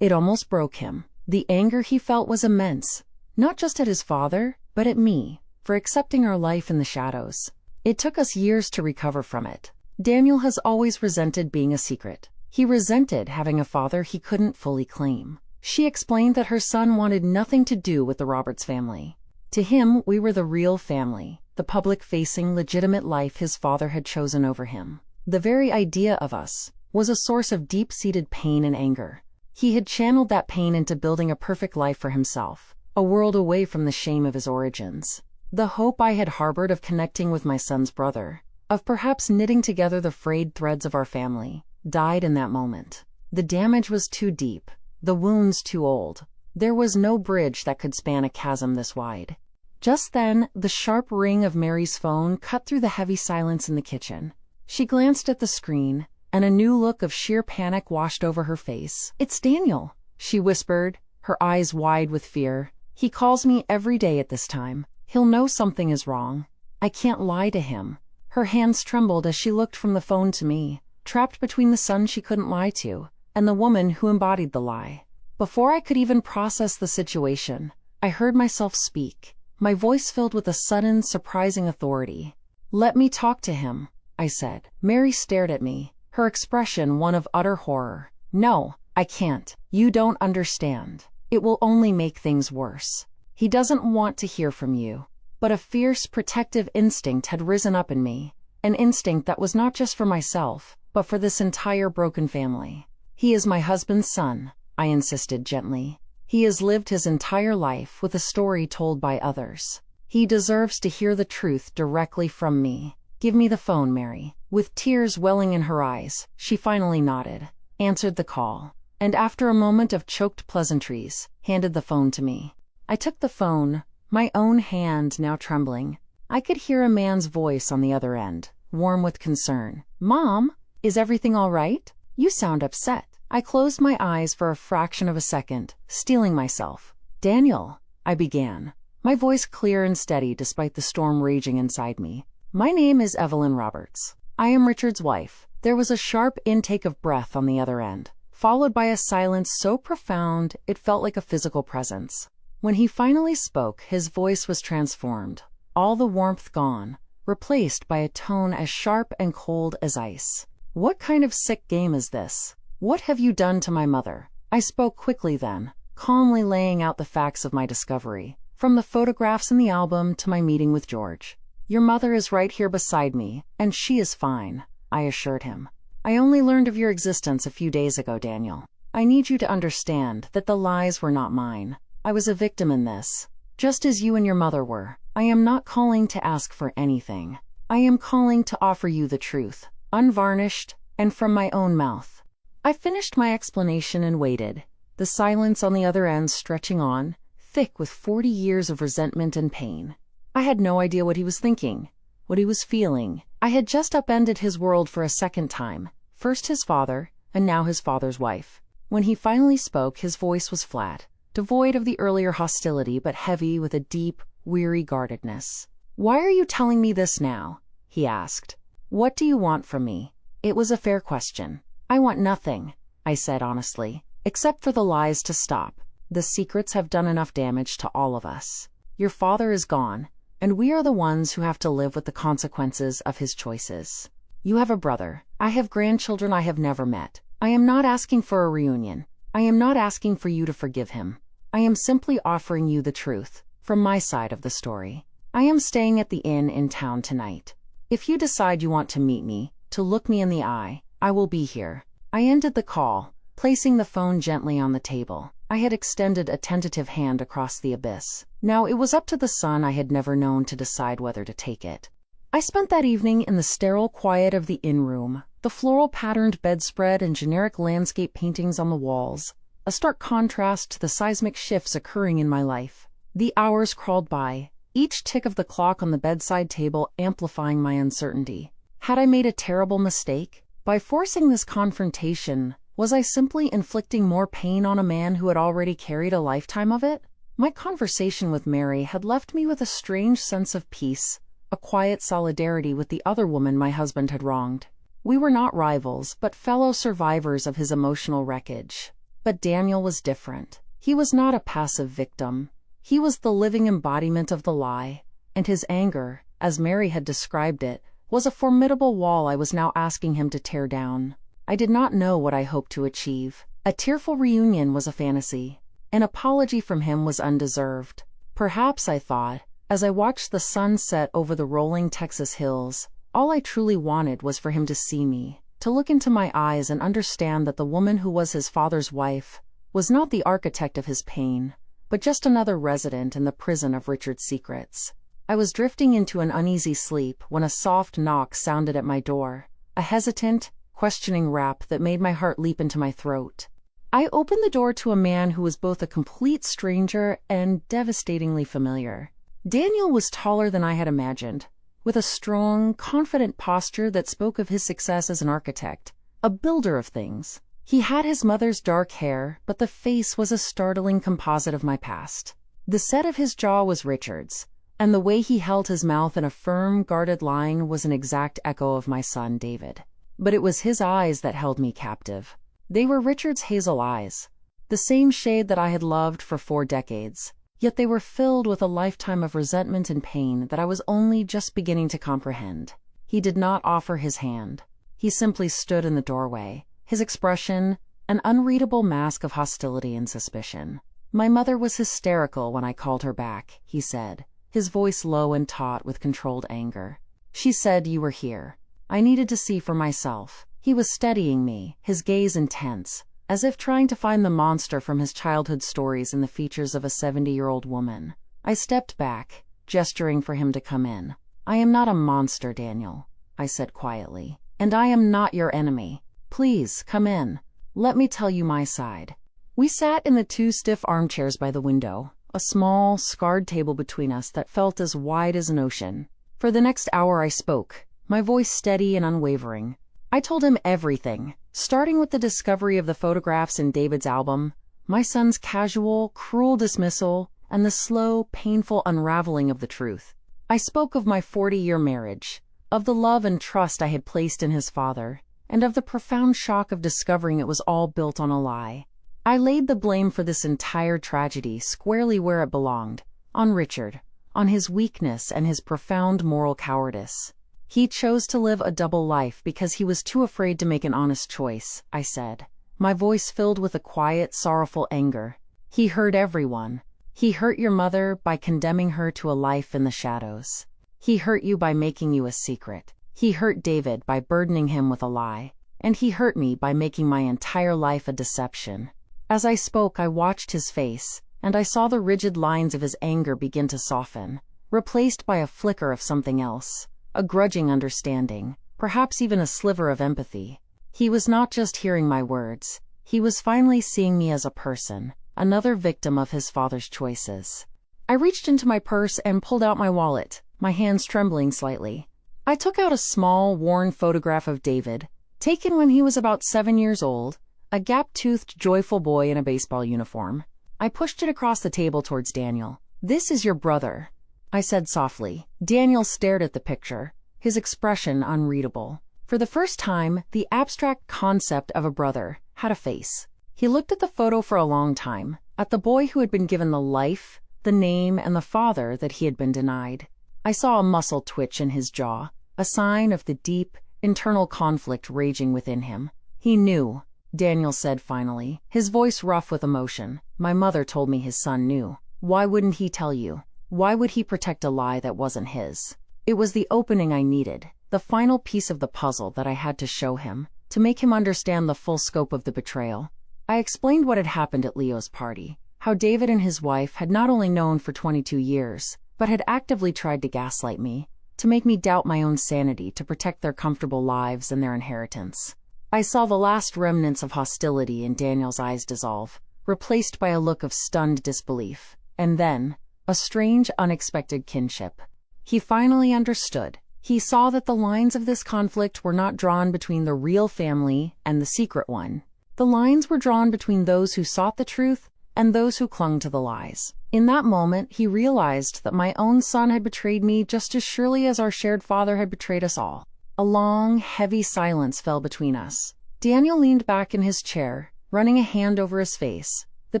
It almost broke him. The anger he felt was immense, not just at his father, but at me, for accepting our life in the shadows. It took us years to recover from it. Daniel has always resented being a secret. He resented having a father he couldn't fully claim." She explained that her son wanted nothing to do with the Roberts family. To him, we were the real family, the public-facing, legitimate life his father had chosen over him. The very idea of us was a source of deep-seated pain and anger. He had channeled that pain into building a perfect life for himself, a world away from the shame of his origins. The hope I had harbored of connecting with my son's brother, of perhaps knitting together the frayed threads of our family, died in that moment. The damage was too deep, the wounds too old. There was no bridge that could span a chasm this wide. Just then, the sharp ring of Mary's phone cut through the heavy silence in the kitchen. She glanced at the screen, and a new look of sheer panic washed over her face. "It's Daniel," she whispered, her eyes wide with fear. "He calls me every day at this time. He'll know something is wrong. I can't lie to him." Her hands trembled as she looked from the phone to me, trapped between the son she couldn't lie to, and the woman who embodied the lie. Before I could even process the situation, I heard myself speak, my voice filled with a sudden, surprising authority. "Let me talk to him," I said. Mary stared at me, her expression one of utter horror. "No, I can't. You don't understand. It will only make things worse. He doesn't want to hear from you." But a fierce, protective instinct had risen up in me, an instinct that was not just for myself, but for this entire broken family. "He is my husband's son," I insisted gently. "He has lived his entire life with a story told by others. He deserves to hear the truth directly from me. Give me the phone, Mary." With tears welling in her eyes, she finally nodded, answered the call, and after a moment of choked pleasantries, handed the phone to me. I took the phone, my own hand now trembling. I could hear a man's voice on the other end, warm with concern. "Mom, is everything all right? You sound upset." I closed my eyes for a fraction of a second, steeling myself. "Daniel," I began, my voice clear and steady despite the storm raging inside me. "My name is Evelyn Roberts. I am Richard's wife." There was a sharp intake of breath on the other end, followed by a silence so profound it felt like a physical presence. When he finally spoke, his voice was transformed, all the warmth gone, replaced by a tone as sharp and cold as ice. "What kind of sick game is this? What have you done to my mother?" I spoke quickly then, calmly laying out the facts of my discovery, from the photographs in the album to my meeting with George. "Your mother is right here beside me, and she is fine," I assured him. "I only learned of your existence a few days ago, Daniel. I need you to understand that the lies were not mine. I was a victim in this, just as you and your mother were. I am not calling to ask for anything. I am calling to offer you the truth, unvarnished, and from my own mouth." I finished my explanation and waited, the silence on the other end stretching on, thick with 40 years of resentment and pain. I had no idea what he was thinking, what he was feeling. I had just upended his world for a second time, first his father, and now his father's wife. When he finally spoke, his voice was flat, devoid of the earlier hostility but heavy with a deep, weary guardedness. "Why are you telling me this now?" he asked. "What do you want from me?" It was a fair question. "I want nothing," I said honestly, "except for the lies to stop. The secrets have done enough damage to all of us. Your father is gone, and we are the ones who have to live with the consequences of his choices. You have a brother. I have grandchildren I have never met. I am not asking for a reunion. I am not asking for you to forgive him. I am simply offering you the truth, from my side of the story. I am staying at the inn in town tonight. If you decide you want to meet me, to look me in the eye, I will be here." I ended the call, placing the phone gently on the table. I had extended a tentative hand across the abyss. Now it was up to the son I had never known to decide whether to take it. I spent that evening in the sterile quiet of the inn room, the floral-patterned bedspread and generic landscape paintings on the walls, a stark contrast to the seismic shifts occurring in my life. The hours crawled by, each tick of the clock on the bedside table amplifying my uncertainty. Had I made a terrible mistake? By forcing this confrontation, was I simply inflicting more pain on a man who had already carried a lifetime of it? My conversation with Mary had left me with a strange sense of peace, a quiet solidarity with the other woman my husband had wronged. We were not rivals, but fellow survivors of his emotional wreckage. But Daniel was different. He was not a passive victim. He was the living embodiment of the lie, and his anger, as Mary had described it, was a formidable wall I was now asking him to tear down. I did not know what I hoped to achieve. A tearful reunion was a fantasy. An apology from him was undeserved. Perhaps, I thought, as I watched the sun set over the rolling Texas hills, all I truly wanted was for him to see me, to look into my eyes and understand that the woman who was his father's wife was not the architect of his pain, but just another resident in the prison of Richard's secrets. I was drifting into an uneasy sleep when a soft knock sounded at my door, a hesitant, questioning rap that made my heart leap into my throat. I opened the door to a man who was both a complete stranger and devastatingly familiar. Daniel was taller than I had imagined, with a strong, confident posture that spoke of his success as an architect, a builder of things. He had his mother's dark hair, but the face was a startling composite of my past. The set of his jaw was Richard's, and the way he held his mouth in a firm, guarded line was an exact echo of my son, David. But it was his eyes that held me captive. They were Richard's hazel eyes, the same shade that I had loved for 4 decades, yet they were filled with a lifetime of resentment and pain that I was only just beginning to comprehend. He did not offer his hand. He simply stood in the doorway, his expression an unreadable mask of hostility and suspicion. "My mother was hysterical when I called her back," he said, his voice low and taut with controlled anger. "She said you were here. I needed to see for myself." He was steadying me, his gaze intense, as if trying to find the monster from his childhood stories in the features of a 70-year-old woman. I stepped back, gesturing for him to come in. "I am not a monster, Daniel," I said quietly, "and I am not your enemy. Please, come in. Let me tell you my side." We sat in the 2 stiff armchairs by the window, a small, scarred table between us that felt as wide as an ocean. For the next hour I spoke, my voice steady and unwavering. I told him everything, starting with the discovery of the photographs in David's album, my son's casual, cruel dismissal, and the slow, painful unraveling of the truth. I spoke of my 40-year marriage, of the love and trust I had placed in his father, and of the profound shock of discovering it was all built on a lie. I laid the blame for this entire tragedy squarely where it belonged, on Richard, on his weakness and his profound moral cowardice. "He chose to live a double life because he was too afraid to make an honest choice," I said, my voice filled with a quiet, sorrowful anger. "He hurt everyone. He hurt your mother by condemning her to a life in the shadows. He hurt you by making you a secret. He hurt David by burdening him with a lie. And he hurt me by making my entire life a deception." As I spoke, I watched his face, and I saw the rigid lines of his anger begin to soften, replaced by a flicker of something else. A grudging understanding, perhaps even a sliver of empathy. He was not just hearing my words. He was finally seeing me as a person, another victim of his father's choices. I reached into my purse and pulled out my wallet, my hands trembling slightly. I took out a small, worn photograph of David, taken when he was about 7 years old, a gap-toothed, joyful boy in a baseball uniform. I pushed it across the table towards Daniel. "This is your brother," I said softly. Daniel stared at the picture, his expression unreadable. For the first time, the abstract concept of a brother had a face. He looked at the photo for a long time, at the boy who had been given the life, the name, and the father that he had been denied. I saw a muscle twitch in his jaw, a sign of the deep, internal conflict raging within him. "He knew," Daniel said finally, his voice rough with emotion. "My mother told me his son knew. Why wouldn't he tell you? Why would he protect a lie that wasn't his?" It was the opening I needed, the final piece of the puzzle that I had to show him, to make him understand the full scope of the betrayal. I explained what had happened at Leo's party, how David and his wife had not only known for 22 years, but had actively tried to gaslight me, to make me doubt my own sanity to protect their comfortable lives and their inheritance. I saw the last remnants of hostility in Daniel's eyes dissolve, replaced by a look of stunned disbelief, and then a strange, unexpected kinship. He finally understood. He saw that the lines of this conflict were not drawn between the real family and the secret one. The lines were drawn between those who sought the truth and those who clung to the lies. In that moment, he realized that my own son had betrayed me just as surely as our shared father had betrayed us all. A long, heavy silence fell between us. Daniel leaned back in his chair, running a hand over his face, the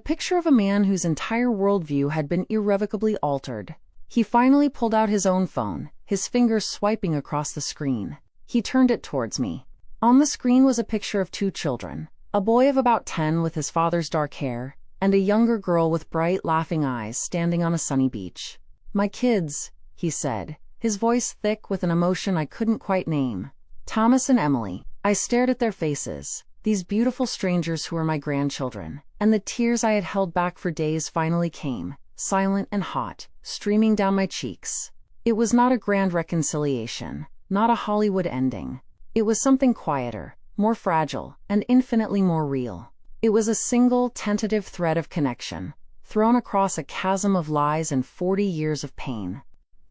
picture of a man whose entire worldview had been irrevocably altered. He finally pulled out his own phone, his fingers swiping across the screen. He turned it towards me. On the screen was a picture of 2 children, a boy of about 10 with his father's dark hair, and a younger girl with bright, laughing eyes standing on a sunny beach. "My kids," he said, his voice thick with an emotion I couldn't quite name. "Thomas and Emily." I stared at their faces, these beautiful strangers who were my grandchildren, and the tears I had held back for days finally came, silent and hot, streaming down my cheeks. It was not a grand reconciliation, not a Hollywood ending. It was something quieter, more fragile, and infinitely more real. It was a single, tentative thread of connection, thrown across a chasm of lies and 40 years of pain.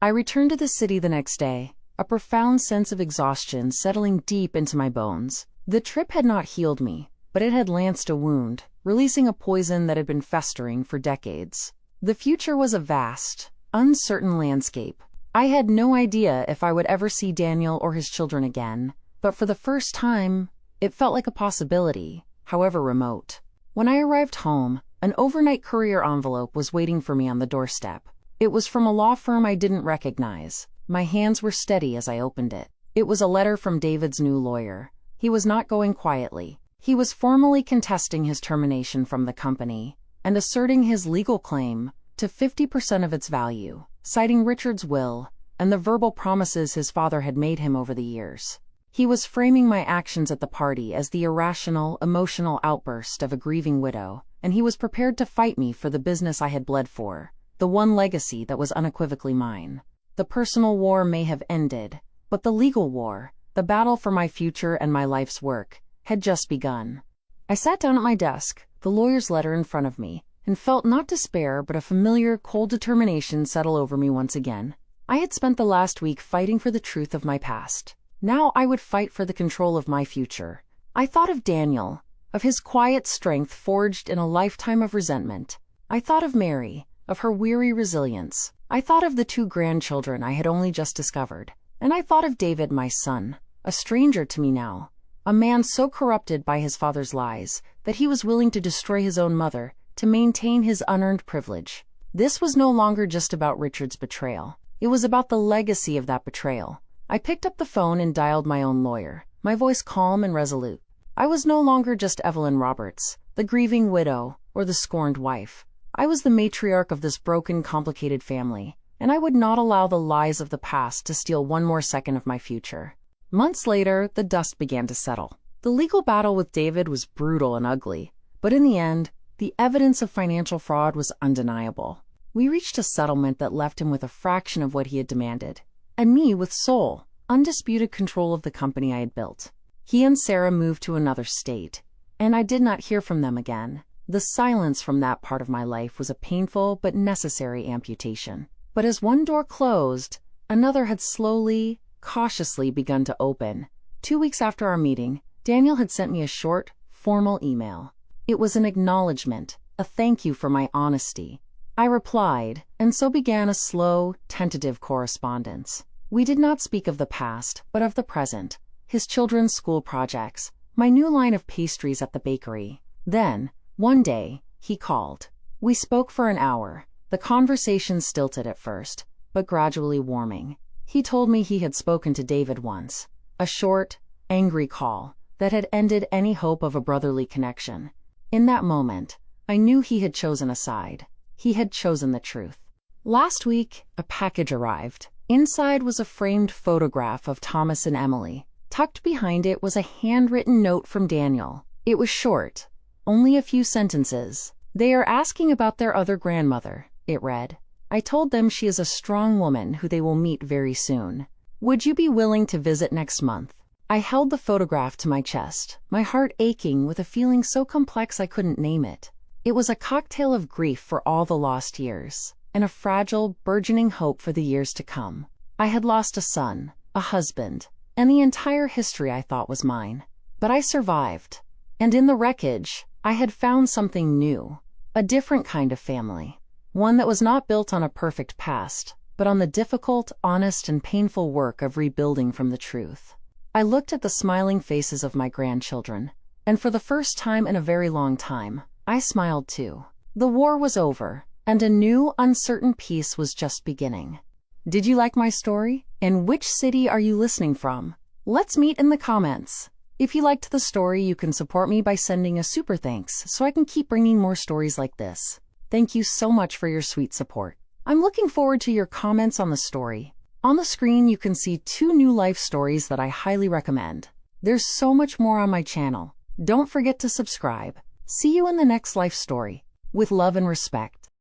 I returned to the city the next day, a profound sense of exhaustion settling deep into my bones. The trip had not healed me, but it had lanced a wound, releasing a poison that had been festering for decades. The future was a vast, uncertain landscape. I had no idea if I would ever see Daniel or his children again, but for the first time, it felt like a possibility, however remote. When I arrived home, an overnight courier envelope was waiting for me on the doorstep. It was from a law firm I didn't recognize. My hands were steady as I opened it. It was a letter from David's new lawyer. He was not going quietly. He was formally contesting his termination from the company and asserting his legal claim to 50% of its value, citing Richard's will and the verbal promises his father had made him over the years. He was framing my actions at the party as the irrational, emotional outburst of a grieving widow, and he was prepared to fight me for the business I had bled for, the one legacy that was unequivocally mine. The personal war may have ended, but the legal war, the battle for my future and my life's work, had just begun. I sat down at my desk, the lawyer's letter in front of me, and felt not despair but a familiar, cold determination settle over me once again. I had spent the last week fighting for the truth of my past. Now I would fight for the control of my future. I thought of Daniel, of his quiet strength forged in a lifetime of resentment. I thought of Mary, of her weary resilience. I thought of the 2 grandchildren I had only just discovered. And I thought of David, my son, a stranger to me now, a man so corrupted by his father's lies that he was willing to destroy his own mother to maintain his unearned privilege. This was no longer just about Richard's betrayal. It was about the legacy of that betrayal. I picked up the phone and dialed my own lawyer, my voice calm and resolute. I was no longer just Evelyn Roberts, the grieving widow or the scorned wife. I was the matriarch of this broken, complicated family, and I would not allow the lies of the past to steal one more second of my future. Months later, the dust began to settle. The legal battle with David was brutal and ugly, but in the end, the evidence of financial fraud was undeniable. We reached a settlement that left him with a fraction of what he had demanded, and me with sole, undisputed control of the company I had built. He and Sarah moved to another state, and I did not hear from them again. The silence from that part of my life was a painful but necessary amputation. But as one door closed, another had slowly, cautiously begun to open. 2 weeks after our meeting, Daniel had sent me a short, formal email. It was an acknowledgement, a thank you for my honesty. I replied, and so began a slow, tentative correspondence. We did not speak of the past, but of the present, his children's school projects, my new line of pastries at the bakery. Then, one day, he called. We spoke for an hour, the conversation stilted at first, but gradually warming. He told me he had spoken to David once, a short, angry call that had ended any hope of a brotherly connection. In that moment, I knew he had chosen a side. He had chosen the truth. Last week, a package arrived. Inside was a framed photograph of Thomas and Emily. Tucked behind it was a handwritten note from Daniel. It was short, only a few sentences. "They are asking about their other grandmother," it read. "I told them she is a strong woman who they will meet very soon. Would you be willing to visit next month?" I held the photograph to my chest, my heart aching with a feeling so complex I couldn't name it. It was a cocktail of grief for all the lost years, and a fragile, burgeoning hope for the years to come. I had lost a son, a husband, and the entire history I thought was mine. But I survived. And in the wreckage, I had found something new, a different kind of family. One that was not built on a perfect past, but on the difficult, honest, and painful work of rebuilding from the truth. I looked at the smiling faces of my grandchildren, and for the first time in a very long time, I smiled too. The war was over, and a new, uncertain peace was just beginning. Did you like my story? And which city are you listening from? Let's meet in the comments. If you liked the story, you can support me by sending a super thanks so I can keep bringing more stories like this. Thank you so much for your sweet support. I'm looking forward to your comments on the story. On the screen, you can see 2 new life stories that I highly recommend. There's so much more on my channel. Don't forget to subscribe. See you in the next life story. With love and respect.